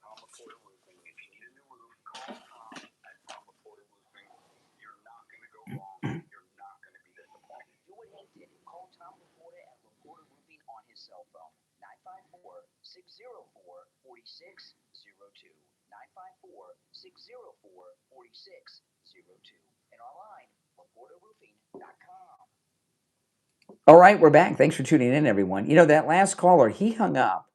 Roofing. If you need a new roof, call Tom at Tom Laporta Roofing. You're not going to go wrong. You're not going to be disappointed. Do what Hank did. Call Tom Laporta at Laporta Roofing on his cell phone. 954-604-4602. 954-604-4602. And online, LaportaRoofing.com. All right, we're back. Thanks for tuning in, everyone. You know, that last caller, he hung up,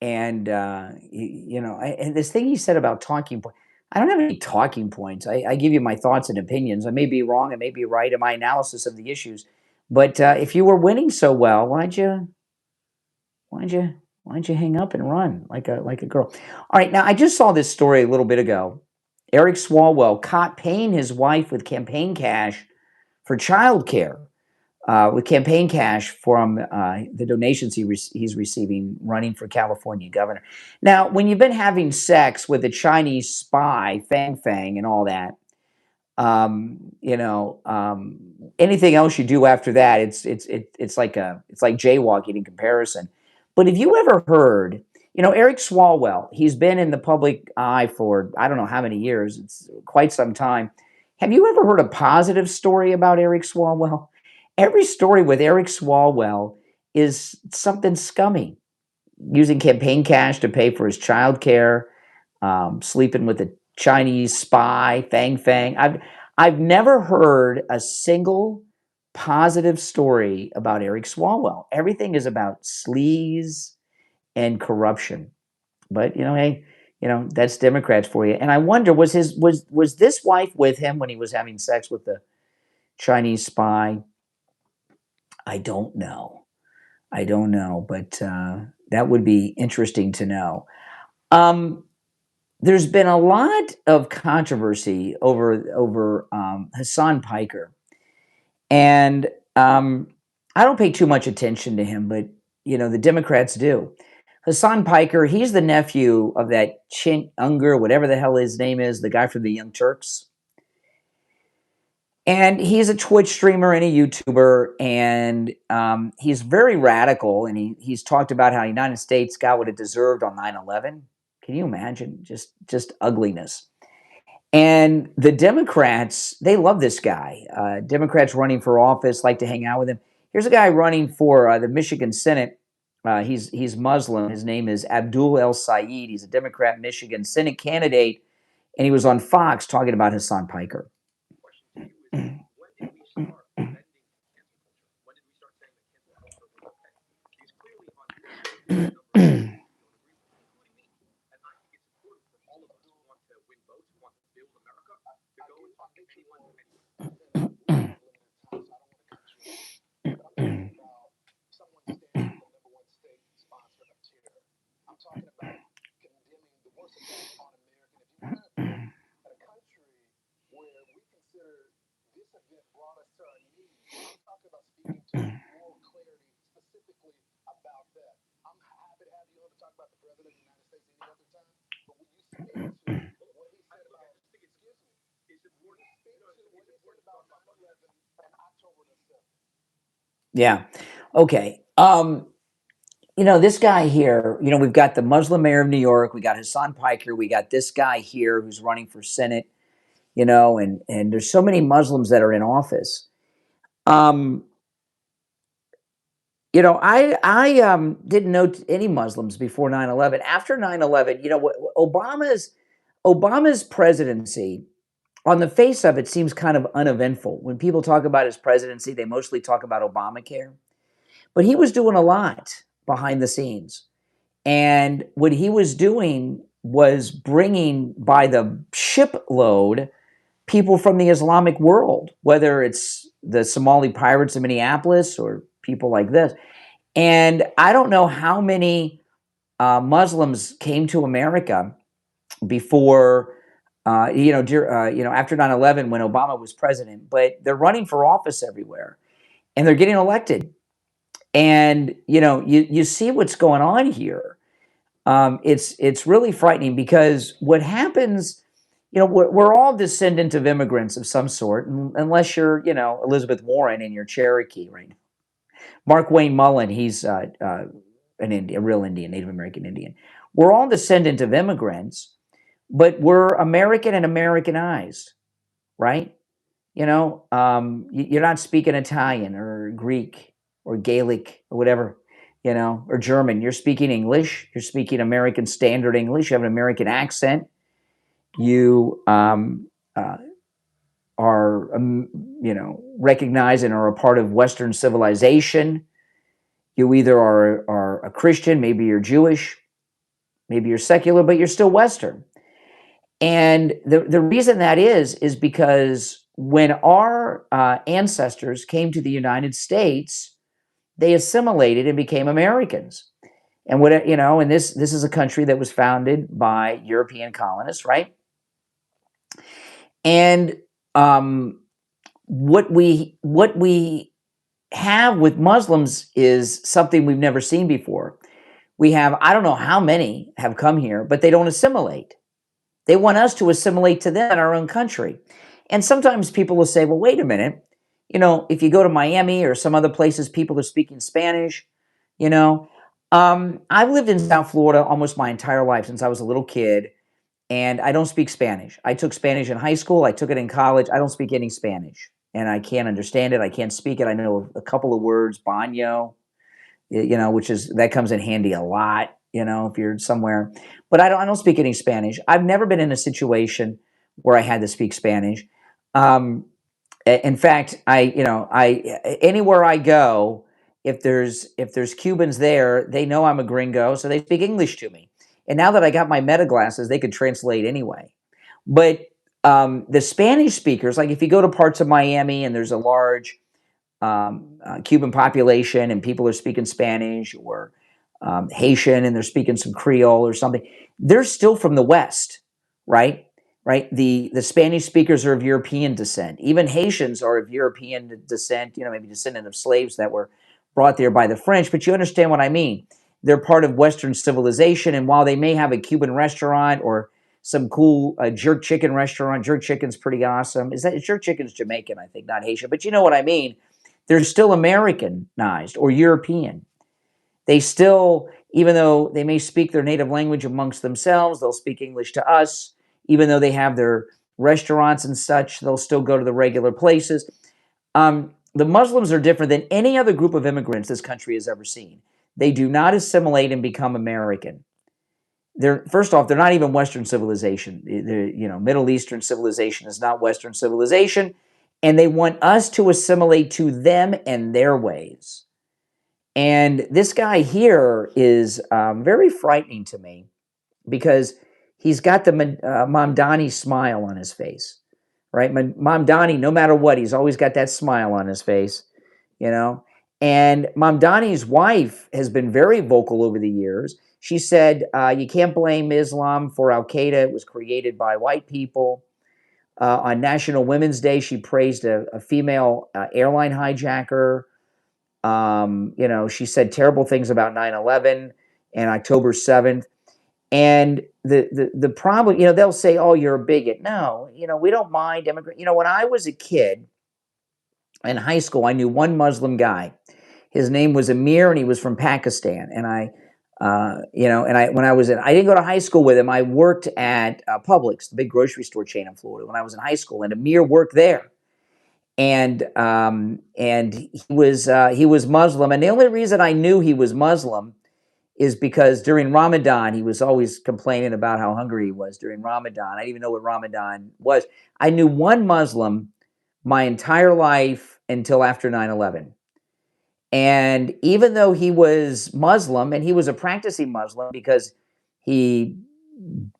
and and this thing he said about talking points. I don't have any talking points. I give you my thoughts and opinions. I may be wrong. I may be right in my analysis of the issues. But if you were winning so well, why'd you hang up and run like a girl? All right, now I just saw this story a little bit ago. Eric Swalwell caught paying his wife with campaign cash for childcare. With campaign cash from the donations he's receiving running for California governor. Now, when you've been having sex with a Chinese spy, Fang Fang, and all that, anything else you do after that, it's like jaywalking in comparison. But have you ever heard? Eric Swalwell, he's been in the public eye for I don't know how many years. It's quite some time. Have you ever heard a positive story about Eric Swalwell? Every story with Eric Swalwell is something scummy, using campaign cash to pay for his child care, sleeping with a Chinese spy, Fang Fang. I've never heard a single positive story about Eric Swalwell. Everything is about sleaze and corruption. But hey, that's Democrats for you. And I wonder, was this wife with him when he was having sex with the Chinese spy? I don't know, but that would be interesting to know. There's been a lot of controversy over Hassan Piker, and I don't pay too much attention to him, but the Democrats do. Hassan Piker, he's the nephew of that Chint Unger, whatever the hell his name is, the guy from the Young Turks. And he's a Twitch streamer and a YouTuber, and he's very radical, and he's talked about how the United States got what it deserved on 9/11. Can you imagine? Just ugliness. And the Democrats, they love this guy. Democrats running for office like to hang out with him. Here's a guy running for the Michigan Senate. He's Muslim. His name is Abdul El Sayed. He's a Democrat Michigan Senate candidate, and he was on Fox talking about Hassan Piker. Yeah. Okay. This guy here, we've got the Muslim mayor of New York. We got Hassan Piker. We got this guy here who's running for Senate, and there's so many Muslims that are in office. I didn't know any Muslims before 9/11. After 9/11, Obama's presidency, on the face of it, seems kind of uneventful. When people talk about his presidency, they mostly talk about Obamacare. But he was doing a lot behind the scenes. And what he was doing was bringing by the shipload people from the Islamic world, whether it's the Somali pirates in Minneapolis or people like this. And I don't know how many Muslims came to America before, after 9/11 when Obama was president, but they're running for office everywhere and they're getting elected. And, you see what's going on here. It's really frightening because what happens, we're all descendant of immigrants of some sort, unless you're, Elizabeth Warren and you're Cherokee, right? Mark Wayne Mullen, he's a real Indian, Native American Indian. We're all descendant of immigrants, but we're American and Americanized, right? You're not speaking Italian or Greek or Gaelic or whatever, or German. You're speaking English. You're speaking American Standard English. You have an American accent. You are are recognized and are a part of Western civilization. You either are a Christian, maybe you're Jewish, maybe you're secular, but you're still Western. And the reason that is because when our ancestors came to the United States, they assimilated and became Americans. And and this is a country that was founded by European colonists, right? And what we have with Muslims is something we've never seen before. We have, I don't know how many have come here, but they don't assimilate. They want us to assimilate to them in our own country. And sometimes people will say, well, wait a minute. If you go to Miami or some other places, people are speaking Spanish. I've lived in South Florida almost my entire life since I was a little kid, and I don't speak Spanish. I took Spanish in high school. I took it in college. I don't speak any Spanish, and I can't understand it. I can't speak it. I know a couple of words, baño, that comes in handy a lot, if you're somewhere. But I don't speak any Spanish. I've never been in a situation where I had to speak Spanish. In fact, anywhere I go, if there's Cubans there, they know I'm a gringo, so they speak English to me. And now that I got my meta glasses, they could translate anyway. But the Spanish speakers, like if you go to parts of Miami and there's a large Cuban population and people are speaking Spanish or Haitian and they're speaking some Creole or something, they're still from the West, right? Right. The Spanish speakers are of European descent. Even Haitians are of European descent, maybe descendant of slaves that were brought there by the French. But you understand what I mean. They're part of Western civilization. And while they may have a Cuban restaurant or some cool jerk chicken restaurant, jerk chicken's pretty awesome. Jerk chicken's Jamaican, I think, not Haitian. But you know what I mean. They're still Americanized or European. They still, even though they may speak their native language amongst themselves, they'll speak English to us. Even though they have their restaurants and such, they'll still go to the regular places. The Muslims are different than any other group of immigrants this country has ever seen. They do not assimilate and become American. First off, they're not even Western civilization. Middle Eastern civilization is not Western civilization. And they want us to assimilate to them and their ways. And this guy here is very frightening to me because he's got the Mamdani smile on his face, right? Mamdani, no matter what, he's always got that smile on his face, And Mamdani's wife has been very vocal over the years. She said, you can't blame Islam for Al-Qaeda. It was created by white people. On National Women's Day, she praised a female airline hijacker. She said terrible things about 9/11 and October 7th. And the problem, they'll say, oh, you're a bigot. No, we don't mind immigrants. When I was a kid in high school, I knew one Muslim guy. His name was Amir, and he was from Pakistan. And I didn't go to high school with him. I worked at Publix, the big grocery store chain in Florida, when I was in high school, and Amir worked there. And he was Muslim. And the only reason I knew he was Muslim is because during Ramadan, he was always complaining about how hungry he was during Ramadan. I didn't even know what Ramadan was. I knew one Muslim my entire life until after 9/11. And even though he was Muslim, and he was a practicing Muslim because he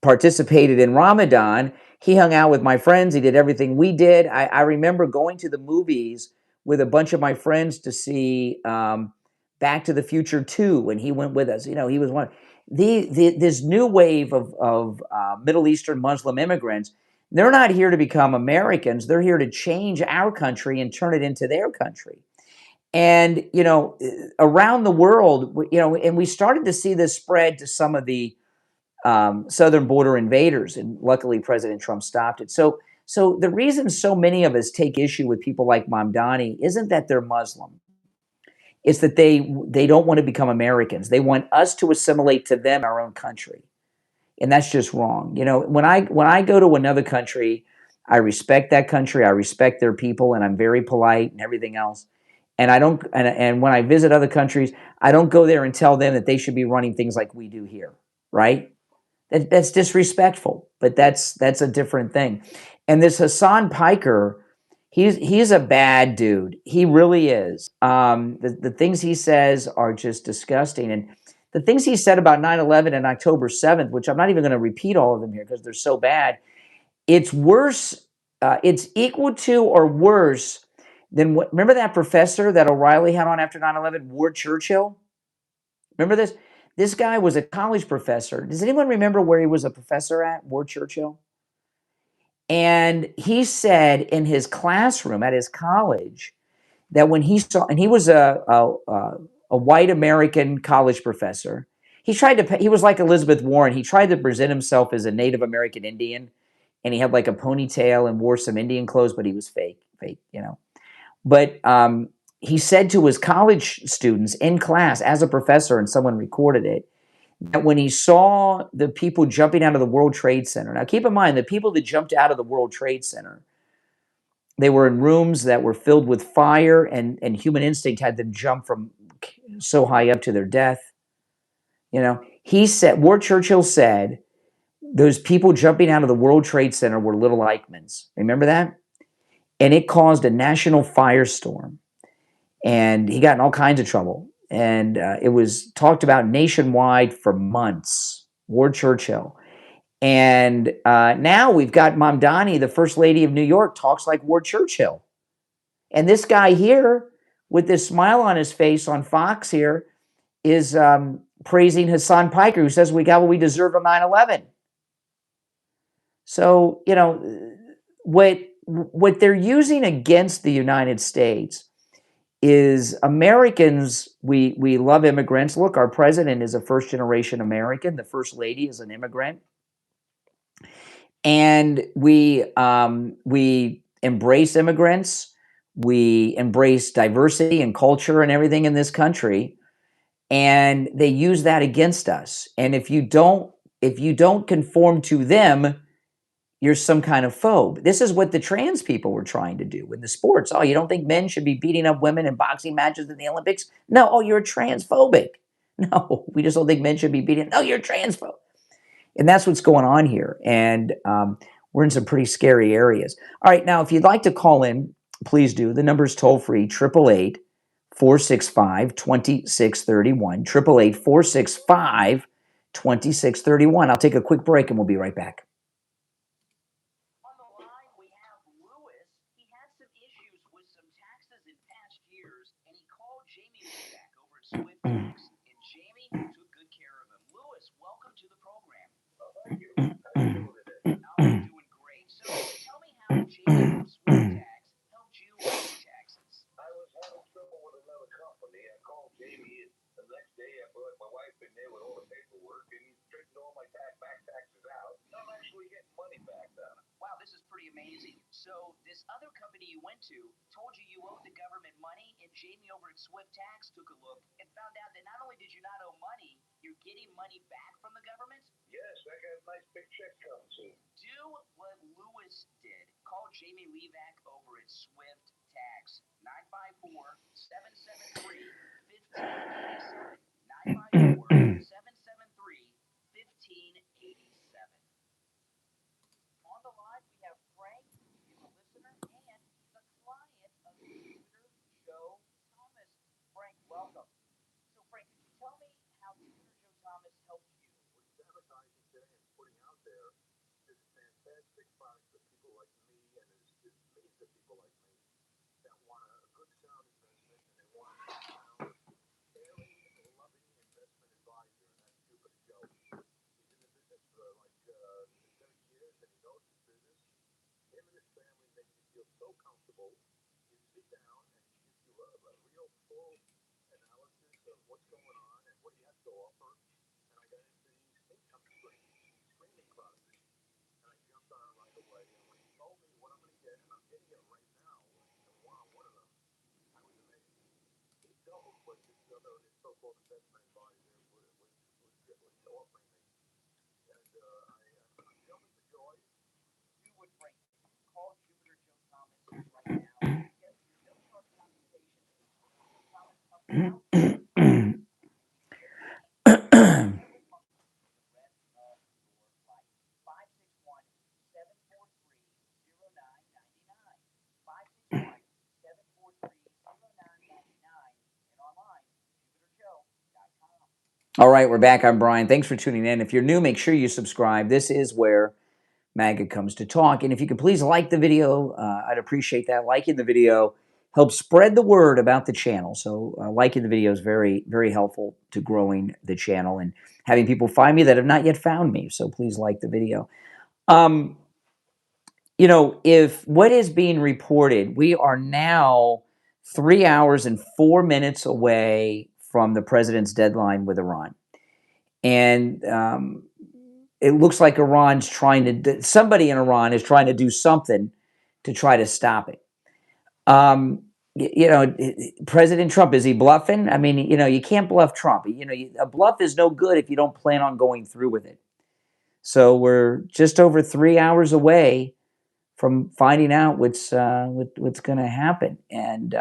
participated in Ramadan, he hung out with my friends. He did everything we did. I remember going to the movies with a bunch of my friends to see Back to the Future 2 when he went with us. He was one. This new wave of Middle Eastern Muslim immigrants, they're not here to become Americans. They're here to change our country and turn it into their country. And, around the world, and we started to see this spread to some of the southern border invaders. And luckily, President Trump stopped it. So the reason so many of us take issue with people like Mamdani isn't that they're Muslim. It's that they don't want to become Americans. They want us to assimilate to them, our own country. And that's just wrong. When I go to another country, I respect that country. I respect their people, and I'm very polite and everything else. And I don't. And when I visit other countries, I don't go there and tell them that they should be running things like we do here. Right? That's disrespectful. But that's a different thing. And this Hassan Piker He's a bad dude. He really is. The things he says are just disgusting. And the things he said about 9/11 and October 7th, which I'm not even going to repeat all of them here because they're so bad. It's worse. It's equal to or worse than what. Remember that professor that O'Reilly had on after 9/11, Ward Churchill? Remember this? This guy was a college professor. Does anyone remember where he was a professor at, Ward Churchill? And he said in his classroom at his college that when he saw, and he was a white American college professor, he was like Elizabeth Warren. He tried to present himself as a Native American Indian, and he had like a ponytail and wore some Indian clothes, but he was fake. But he said to his college students in class as a professor, and someone recorded it, that when he saw the people jumping out of the World Trade Center, now keep in mind, the people that jumped out of the World Trade Center, they were in rooms that were filled with fire, and human instinct had them jump from so high up to their death. He said, Ward Churchill said, those people jumping out of the World Trade Center were little Eichmanns. Remember that? And it caused a national firestorm. And he got in all kinds of trouble. And it was talked about nationwide for months. Ward Churchill. And now we've got Mamdani, the first lady of New York, talks like Ward Churchill. And this guy here, with this smile on his face on Fox here, is praising Hassan Piker, who says we got what we deserve on 9/11. So, what they're using against the United States is Americans, we love immigrants. Look, our president is a first-generation American. The first lady is an immigrant. And we embrace immigrants. We embrace diversity and culture and everything in this country. And they use that against us. And if you don't conform to them, you're some kind of phobe. This is what the trans people were trying to do in the sports. Oh, you don't think men should be beating up women in boxing matches in the Olympics? No. Oh, you're transphobic. No, we just don't think men should be beating. No, you're transphobic. And that's what's going on here. And we're in some pretty scary areas. All right, now, if you'd like to call in, please do. The number is toll free, 888-465-2631, 888-465-2631. I'll take a quick break and we'll be right back. On the line, we have Lewis. He had some issues with some taxes in past years, and he called Jamie back over at Swift Tax, and Jamie took good care of him. Lewis, welcome to the program. Thank you. How you doing today? I'm doing great. So tell me how Jamie from Swift Tax helped you with your taxes. I was having trouble with another company. I called Jamie, and the next day I brought my wife in there with all the paperwork, and he straightened all my back taxes out. I'm actually getting money back now. Wow, this is pretty amazing. So this other company you went to told you owed the government money, and Jamie over at Swift Tax took a look and found out that not only did you not owe money, you're getting money back from the government? Yes, I got a nice big check coming soon. Do what Lewis did. Call Jamie Levac over at Swift Tax. 954-773-1587. 954-773-1587. On the line, we have Frank. He's a listener and he's a client of Tutor Joe Thomas. Frank, welcome. So, Frank, could you tell me how Tutor Joe Thomas helped you? What he's advertising today and putting out there is a fantastic product for people like me, and it means to people like me that want a good sound investment, and they want a sound, caring, loving investment advisor, and that's Tutor Joe. He's in the business for like 30 years, and he knows his business. Him and his family make you feel so comfortable. You sit down and he gives you a real full analysis of what's going on and what he has to offer. And I got into these income screening products, and I jumped on it right away. And when he told me what I'm going to get, and I'm getting it right now, one of them, I was amazed. He doubled what this other so-called investment advisor was offering me. And I'm jumping for joy. You would, Frank. Call Tutor Joe Thomas right now. Get your no-charge consultation. Thomas helps you out. All right, we're back. I'm Brian. Thanks for tuning in. If you're new, make sure you subscribe. This is where MAGA comes to talk. And if you could please like the video, I'd appreciate that. Liking the video helps spread the word about the channel. So liking the video is very, very helpful to growing the channel and having people find me that have not yet found me. So please like the video. You know, if what is being reported, we are now 3 hours and 4 minutes away from the president's deadline with Iran. And it looks like Iran's trying to, somebody in Iran is trying to do something to try to stop it. You know, President Trump, is he bluffing? I mean, you know, you can't bluff Trump. You know, a bluff is no good if you don't plan on going through with it. So we're just over 3 hours away from finding out what's going to happen. And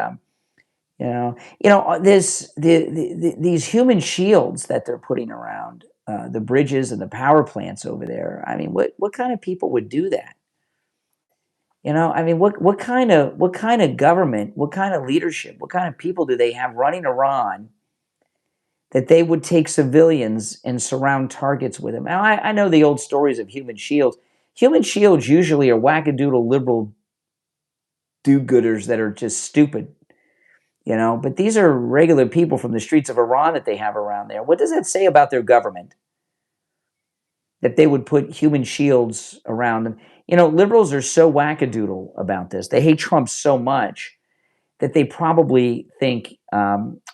these human shields that they're putting around the bridges and the power plants over there. I mean, what kind of people would do that? You know, I mean, what kind of government, what kind of leadership, what kind of people do they have running Iran that they would take civilians and surround targets with them? Now, I know the old stories of human shields. Human shields usually are wackadoodle liberal do-gooders that are just stupid, you know, but these are regular people from the streets of Iran that they have around there. What does that say about their government? That they would put human shields around them. You know, liberals are so wackadoodle about this. They hate Trump so much that they probably think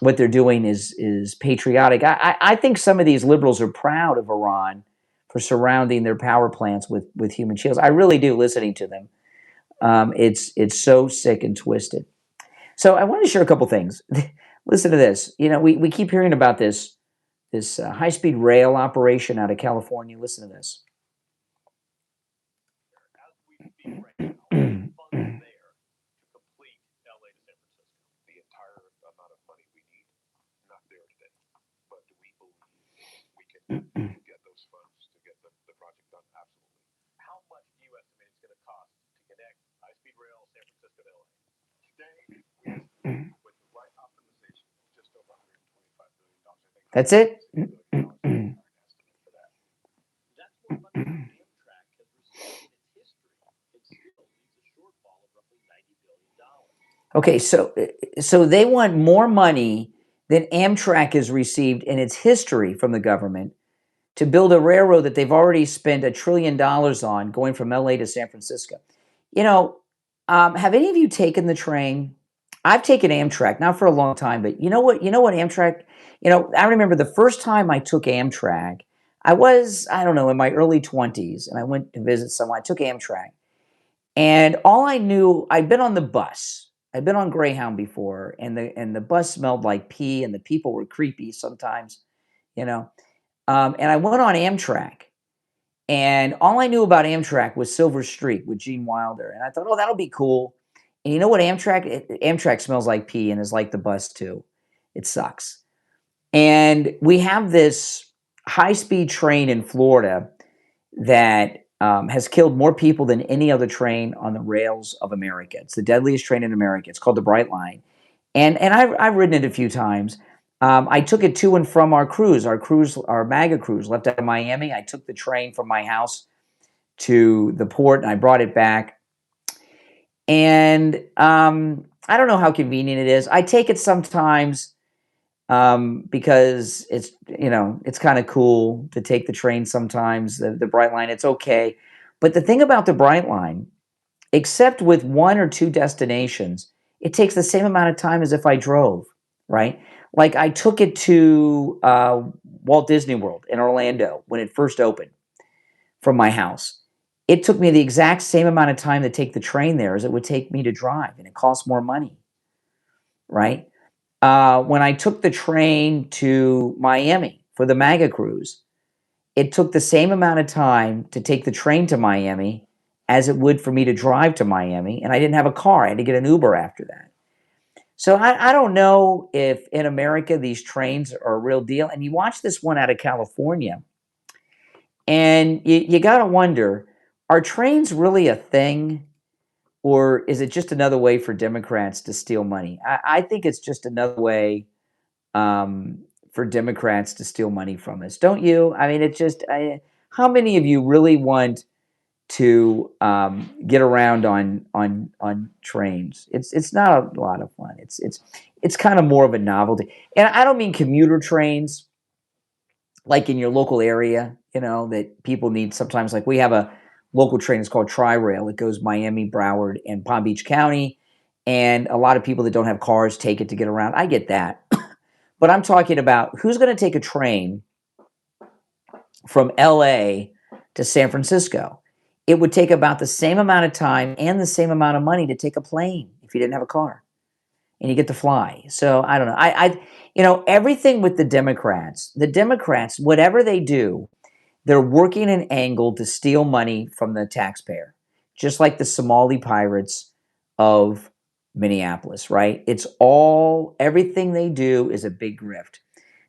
what they're doing is patriotic. I think some of these liberals are proud of Iran for surrounding their power plants with human shields. I really do, listening to them. It's so sick and twisted. So I want to share a couple things. Listen to this. You know, we keep hearing about this high-speed rail operation out of California. Listen to this. As we speak right now, funds there to complete LA to San Francisco. The entire amount of money we need, not there today. But do we believe we can get those funds to get the project done? Absolutely. How much do you estimate it's going to cost to connect high-speed rail San Francisco to LA? Today, with the right optimization, just over $125 billion. I think That's it? that's what money Amtrak has received in its history. It still leaves a shortfall of roughly $90 billion. Okay, so they want more money than Amtrak has received in its history from the government to build a railroad that they've already spent $1 trillion on, going from LA to San Francisco. You know, have any of you taken the train? I've taken Amtrak, not for a long time, but you know what Amtrak, you know, I remember the first time I took Amtrak, I was, I don't know, in my early 20s, and I went to visit someone. I took Amtrak, and all I knew, I'd been on the bus. I'd been on Greyhound before, and the bus smelled like pee, and the people were creepy sometimes, you know. And I went on Amtrak, and all I knew about Amtrak was Silver Streak with Gene Wilder, and I thought, oh, that'll be cool. And you know what, Amtrak smells like pee and is like the bus too. It sucks. And we have this high-speed train in Florida that has killed more people than any other train on the rails of America. It's the deadliest train in America. It's called the Bright Line. And I've ridden it a few times. I took it to and from our MAGA cruise left out of Miami. I took the train from my house to the port, and I brought it back. And I don't know how convenient it is. I take it sometimes because it's, you know, it's kind of cool to take the train sometimes, the Bright Line. It's okay. But the thing about the Bright Line, except with 1 or 2 destinations, it takes the same amount of time as if I drove, right? Like I took it to Walt Disney World in Orlando when it first opened from my house. It took me the exact same amount of time to take the train there as it would take me to drive, and it costs more money, right? When I took the train to Miami for the MAGA cruise, it took the same amount of time to take the train to Miami as it would for me to drive to Miami, and I didn't have a car. I had to get an Uber after that. So I don't know if in America these trains are a real deal. And you watch this one out of California, and you got to wonder, are trains really a thing? Or is it just another way for Democrats to steal money? I think it's just another way for Democrats to steal money from us, don't you? I mean, it's just, how many of you really want to get around on trains? It's not a lot of fun. It's kind of more of a novelty, and I don't mean commuter trains like in your local area, that people need sometimes. Like we have a local train, it's called Tri-Rail. It goes Miami, Broward, and Palm Beach County. And a lot of people that don't have cars take it to get around. I get that. But I'm talking about who's going to take a train from LA to San Francisco. It would take about the same amount of time and the same amount of money to take a plane if you didn't have a car. And you get to fly. So I don't know. Everything with the Democrats, whatever they do, they're working an angle to steal money from the taxpayer, just like the Somali pirates of Minneapolis, right? Everything they do is a big grift.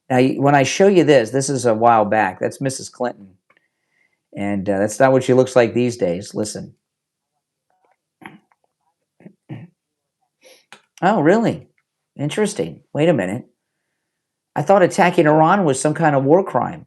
Now, when I show you this is a while back. That's Mrs. Clinton. And that's not what she looks like these days. Listen. Oh, really? Interesting. Wait a minute. I thought attacking Iran was some kind of war crime.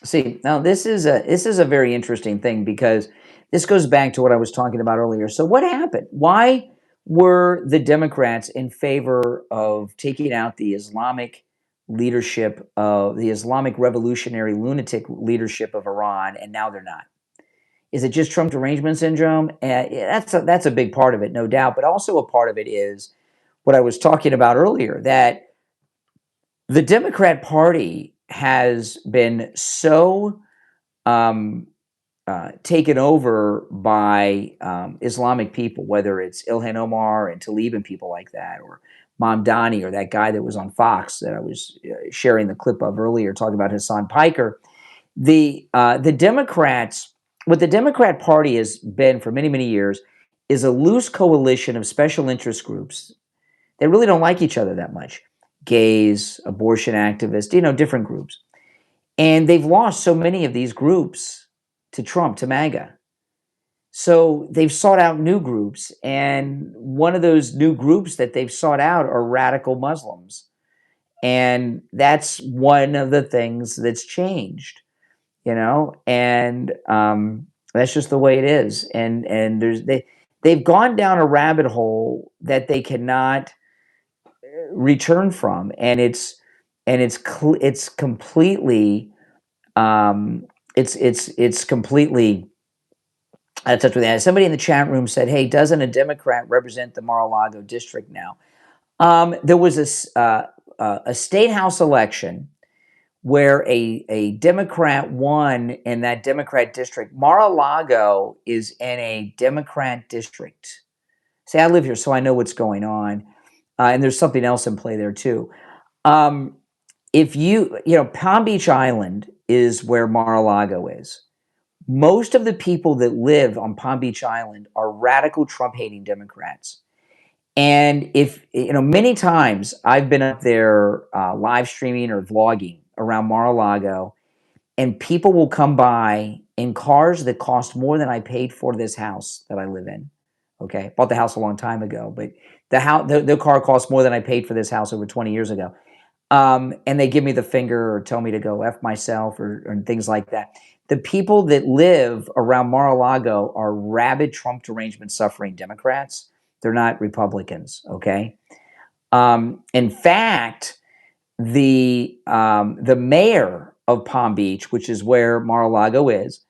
See, now this is a very interesting thing, because this goes back to what I was talking about earlier. So what happened? Why were the Democrats in favor of taking out the Islamic leadership of the Islamic revolutionary lunatic leadership of Iran, and now they're not? Is it just Trump derangement syndrome? Yeah, that's a big part of it, no doubt. But also a part of it is what I was talking about earlier, that the Democrat Party has been so taken over by Islamic people, whether it's Ilhan Omar and Tlaib and people like that, or Mamdani, or that guy that was on Fox that I was sharing the clip of earlier, talking about Hassan Piker. The Democrats, what the Democrat Party has been for many, many years, is a loose coalition of special interest groups. They really don't like each other that much. Gays, abortion activists, different groups. And they've lost so many of these groups to Trump, to MAGA. So they've sought out new groups. And one of those new groups that they've sought out are radical Muslims. And that's one of the things that's changed, and that's just the way it is. And they've gone down a rabbit hole that they cannot return from. And it's completely it's completely out of touch with that. Somebody in the chat room said, "Hey, doesn't a Democrat represent the Mar-a-Lago district now?" There was a state house election where a Democrat won in that Democrat district. Mar-a-Lago is in a Democrat district. See, I live here, so I know what's going on. And there's something else in play there too. If Palm Beach Island is where Mar-a-Lago is. Most of the people that live on Palm Beach Island are radical Trump-hating Democrats. And many times I've been up there live streaming or vlogging around Mar-a-Lago, and people will come by in cars that cost more than I paid for this house that I live in. Okay, bought the house a long time ago, but the car costs more than I paid for this house over 20 years ago. And they give me the finger or tell me to go F myself or things like that. The people that live around Mar-a-Lago are rabid Trump derangement suffering Democrats. They're not Republicans, okay? In fact, the mayor of Palm Beach, which is where Mar-a-Lago is,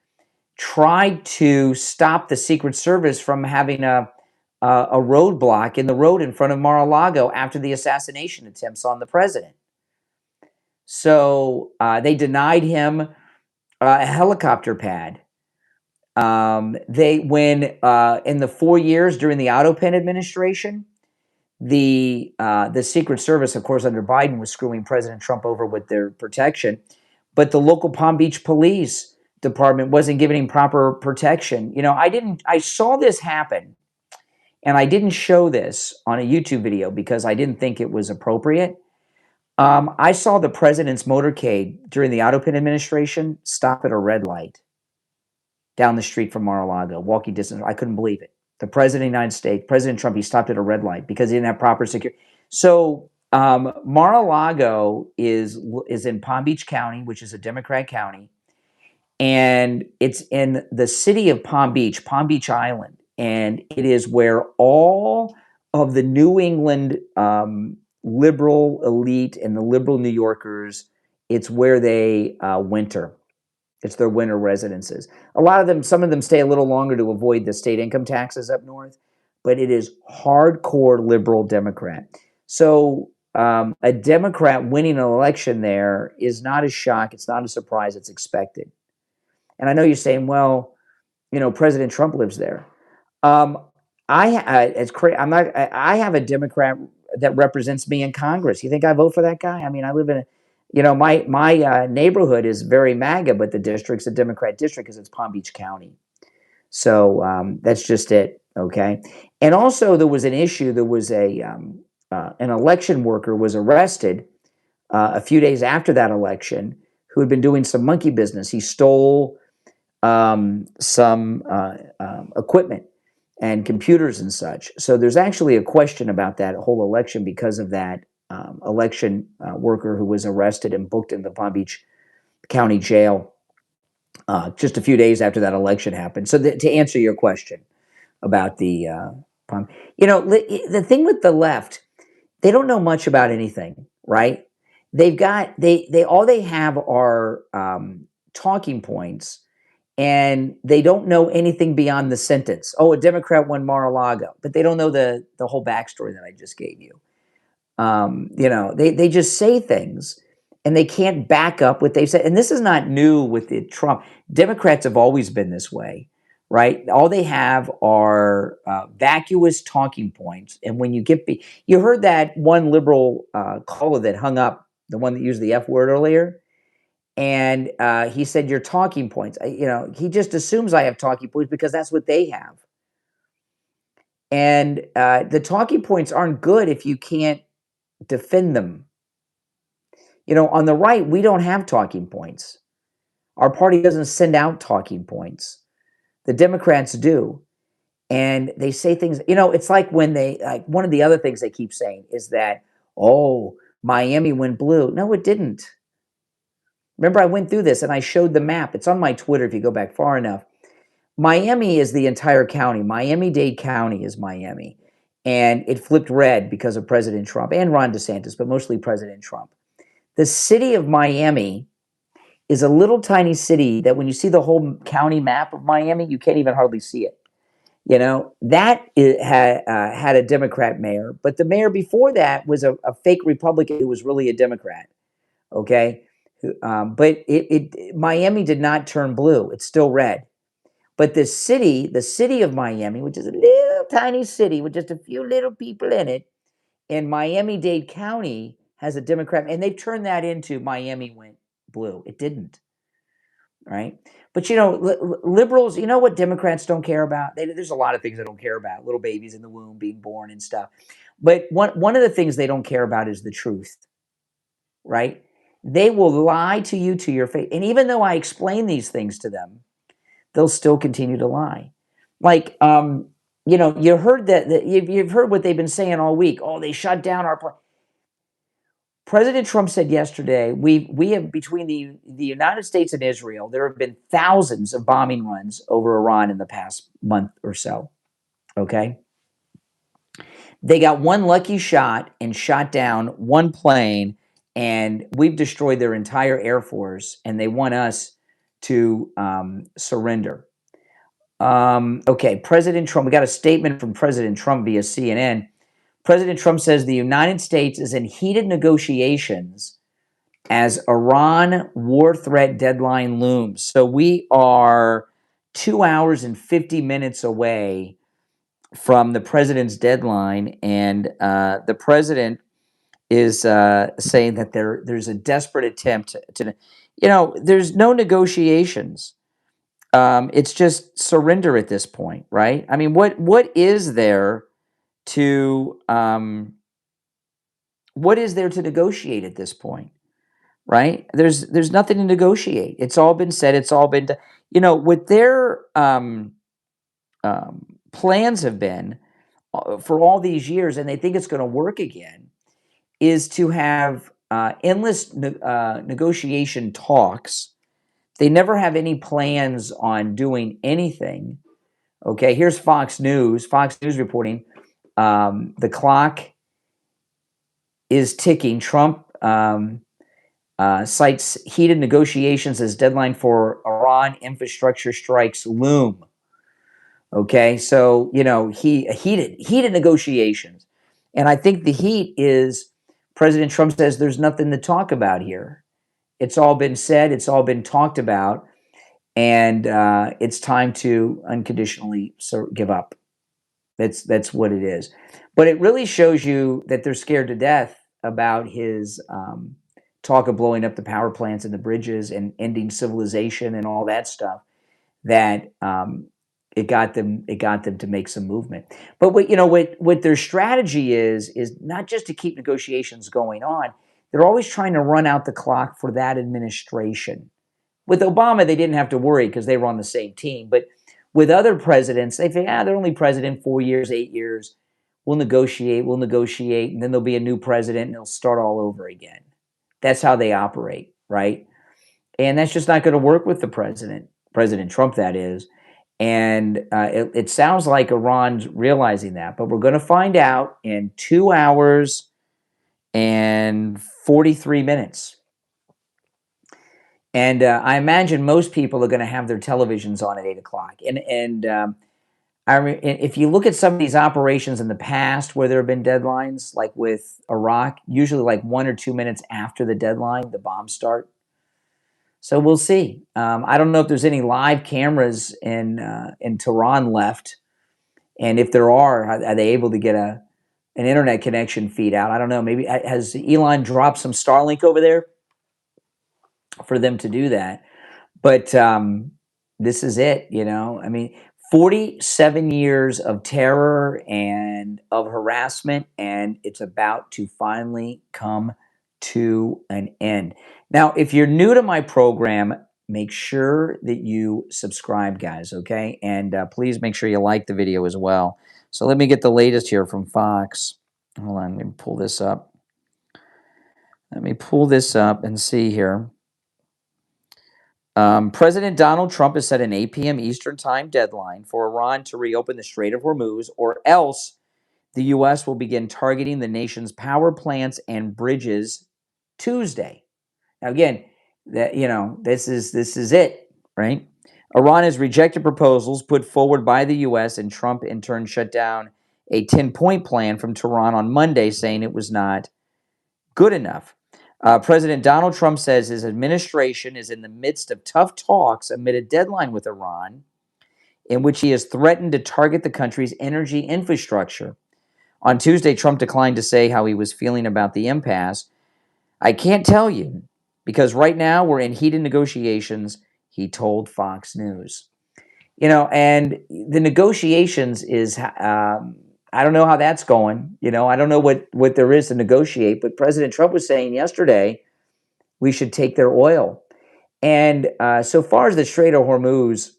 tried to stop the Secret Service from having a roadblock in the road in front of Mar-a-Lago after the assassination attempts on the president. So they denied him a helicopter pad. In the 4 years during the Auto Pen administration, the Secret Service, of course, under Biden was screwing President Trump over with their protection, but the local Palm Beach Police Department wasn't giving him proper protection. You know, I saw this happen, and I didn't show this on a YouTube video because I didn't think it was appropriate. I saw the president's motorcade during the Autopin administration stop at a red light down the street from Mar-a-Lago, walking distance. I couldn't believe it. The president of the United States, President Trump, he stopped at a red light because he didn't have proper security. So Mar-a-Lago is in Palm Beach County, which is a Democrat county, and it's in the city of Palm Beach Island, and it is where all of the New England liberal elite and the liberal New Yorkers, it's where they winter. It's their winter residences. A lot of them, some of them stay a little longer to avoid the state income taxes up north, but it is hardcore liberal Democrat. So a Democrat winning an election there is not a shock. It's not a surprise. It's expected. And I know you're saying, well, you know, President Trump lives there. It's crazy. I have a Democrat that represents me in Congress. You think I vote for that guy? I mean, I live in a, you know, my neighborhood is very MAGA, but the district's a Democrat district because it's Palm Beach County. So that's just it. Okay. And also there was an issue. There was an election worker was arrested a few days after that election who had been doing some monkey business. He stole some equipment and computers and such. So there's actually a question about that whole election because of that election worker who was arrested and booked in the Palm Beach County Jail just a few days after that election happened. So to answer your question about the you know, the thing with the left, they don't know much about anything, right? They've got they all they have are talking points, and they don't know anything beyond the sentence. Oh, a Democrat won Mar-a-Lago, but they don't know the whole backstory that I just gave you. You know, they just say things and they can't back up what they've said. And this is not new with the Trump. Democrats have always been this way, right? All they have are vacuous talking points. And when you get, you heard that one liberal caller that hung up, the one that used the F word earlier. And he said, your talking points, you know, he just assumes I have talking points because that's what they have. And the talking points aren't good if you can't defend them. You know, on the right, we don't have talking points. Our party doesn't send out talking points. The Democrats do. And they say things, you know, it's like when they, like one of the other things they keep saying is that, oh, Miami went blue. No, it didn't. Remember, I went through this and I showed the map. It's on my Twitter if you go back far enough. Miami is the entire county. Miami-Dade County is Miami. And it flipped red because of President Trump and Ron DeSantis, but mostly President Trump. The city of Miami is a little tiny city that when you see the whole county map of Miami, you can't even hardly see it. You know, that had a Democrat mayor, but the mayor before that was a fake Republican who was really a Democrat. Okay. But Miami did not turn blue. It's still red. But the city of Miami, which is a little tiny city with just a few little people in it, in Miami-Dade County has a Democrat, and they've turned that into Miami went blue. It didn't, right? But, you know, liberals, you know what Democrats don't care about? There's a lot of things they don't care about, little babies in the womb being born and stuff. But one of the things they don't care about is the truth, right? They will lie to you to your face. And even though I explain these things to them, they'll still continue to lie. Like, you know, you heard that you've heard what they've been saying all week. Oh, they shut down our plane. President Trump said yesterday, we have between the United States and Israel, there have been thousands of bombing runs over Iran in the past month or so. Okay. They got one lucky shot and shot down one plane, and we've destroyed their entire Air Force, and they want us to surrender. Okay, President Trump, we got a statement from President Trump via CNN. President Trump says the United States is in heated negotiations as Iran war threat deadline looms. So we are 2 hours and 50 minutes away from the president's deadline, and the president is saying that there's a desperate attempt to, there's no negotiations. It's just surrender at this point, right? I mean, what is there to negotiate at this point, right? There's nothing to negotiate. It's all been said. It's all been done. What their plans have been for all these years, and they think it's going to work again, is to have endless negotiation talks. They never have any plans on doing anything. Okay, here's Fox News. Fox News reporting the clock is ticking. Trump cites heated negotiations as deadline for Iran infrastructure strikes loom. Okay, so heated negotiations, and I think the heat is President Trump says there's nothing to talk about here. It's all been said. It's all been talked about, and it's time to unconditionally give up. That's what it is. But it really shows you that they're scared to death about his talk of blowing up the power plants and the bridges and ending civilization and all that stuff. That it got them to make some movement. But what their strategy is not just to keep negotiations going on. They're always trying to run out the clock for that administration. With Obama, they didn't have to worry because they were on the same team. But with other presidents, they think, they're only president 4 years, 8 years. We'll negotiate, and then there'll be a new president, and it'll start all over again. That's how they operate, right? And that's just not going to work with the President Trump, that is. And it sounds like Iran's realizing that. But we're going to find out in 2 hours and 43 minutes. And I imagine most people are going to have their televisions on at 8 o'clock. And if you look at some of these operations in the past where there have been deadlines, like with Iraq, usually like 1 or 2 minutes after the deadline, the bombs start. So we'll see. I don't know if there's any live cameras in Tehran left, and if there are they able to get an internet connection feed out? I don't know. Maybe has Elon dropped some Starlink over there for them to do that? But this is it. I mean, 47 years of terror and of harassment, and it's about to finally come to an end. Now, if you're new to my program, make sure that you subscribe, guys, okay? And please make sure you like the video as well. So let me get the latest here from Fox. Hold on, let me pull this up. Let me pull this up and see here. President Donald Trump has set an 8 p.m. Eastern Time deadline for Iran to reopen the Strait of Hormuz, or else the U.S. will begin targeting the nation's power plants and bridges Tuesday. Now, again, this is it, right? Iran has rejected proposals put forward by the U.S., and Trump in turn shut down a 10-point plan from Tehran on Monday, saying it was not good enough. President Donald Trump says his administration is in the midst of tough talks amid a deadline with Iran, in which he has threatened to target the country's energy infrastructure. On Tuesday, Trump declined to say how he was feeling about the impasse. I can't tell you, because right now we're in heated negotiations, he told Fox News. And the negotiations is, I don't know how that's going. I don't know what there is to negotiate, but President Trump was saying yesterday we should take their oil. And so far as the Strait of Hormuz,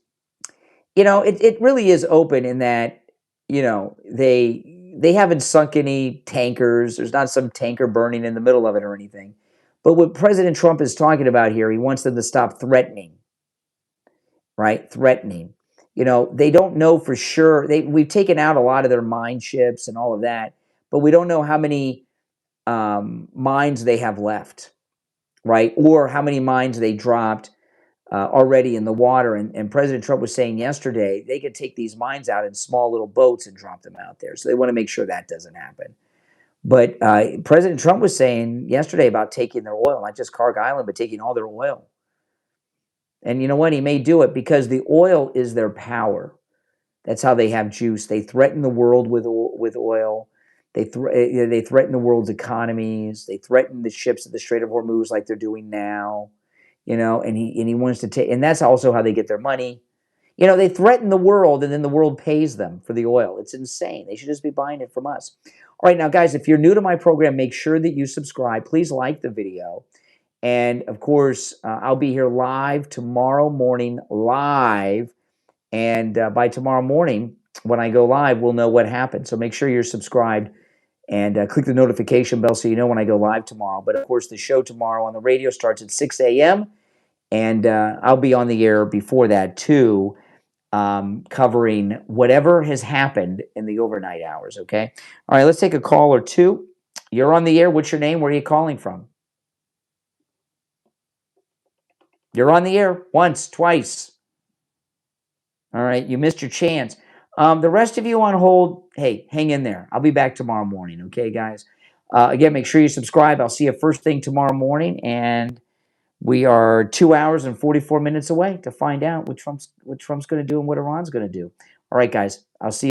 it really is open in that, they haven't sunk any tankers. There's not some tanker burning in the middle of it or anything. But what President Trump is talking about here, he wants them to stop threatening, right? Threatening. They don't know for sure. We've taken out a lot of their mine ships and all of that, but we don't know how many mines they have left, right? Or how many mines they dropped already in the water. And President Trump was saying yesterday they could take these mines out in small little boats and drop them out there. So they want to make sure that doesn't happen. But President Trump was saying yesterday about taking their oil, not just Carg Island, but taking all their oil. And you know what? He may do it because the oil is their power. That's how they have juice. They threaten the world with oil. They threaten the world's economies. They threaten the ships at the Strait of Hormuz like they're doing now. And he wants to take, and that's also how they get their money. They threaten the world, and then the world pays them for the oil. It's insane. They should just be buying it from us. All right, now, guys, if you're new to my program, make sure that you subscribe. Please like the video. And, of course, I'll be here live tomorrow morning, live. And by tomorrow morning, when I go live, we'll know what happened. So make sure you're subscribed and click the notification bell so you know when I go live tomorrow. But, of course, the show tomorrow on the radio starts at 6 a.m., and I'll be on the air before that, too, covering whatever has happened in the overnight hours, okay? All right, let's take a call or two. You're on the air. What's your name? Where are you calling from? You're on the air once, twice. All right, you missed your chance. The rest of you on hold, hey, hang in there. I'll be back tomorrow morning, okay, guys? Again, make sure you subscribe. I'll see you first thing tomorrow morning, and we are 2 hours and 44 minutes away to find out what Trump's going to do and what Iran's going to do. All right, guys, I'll see you.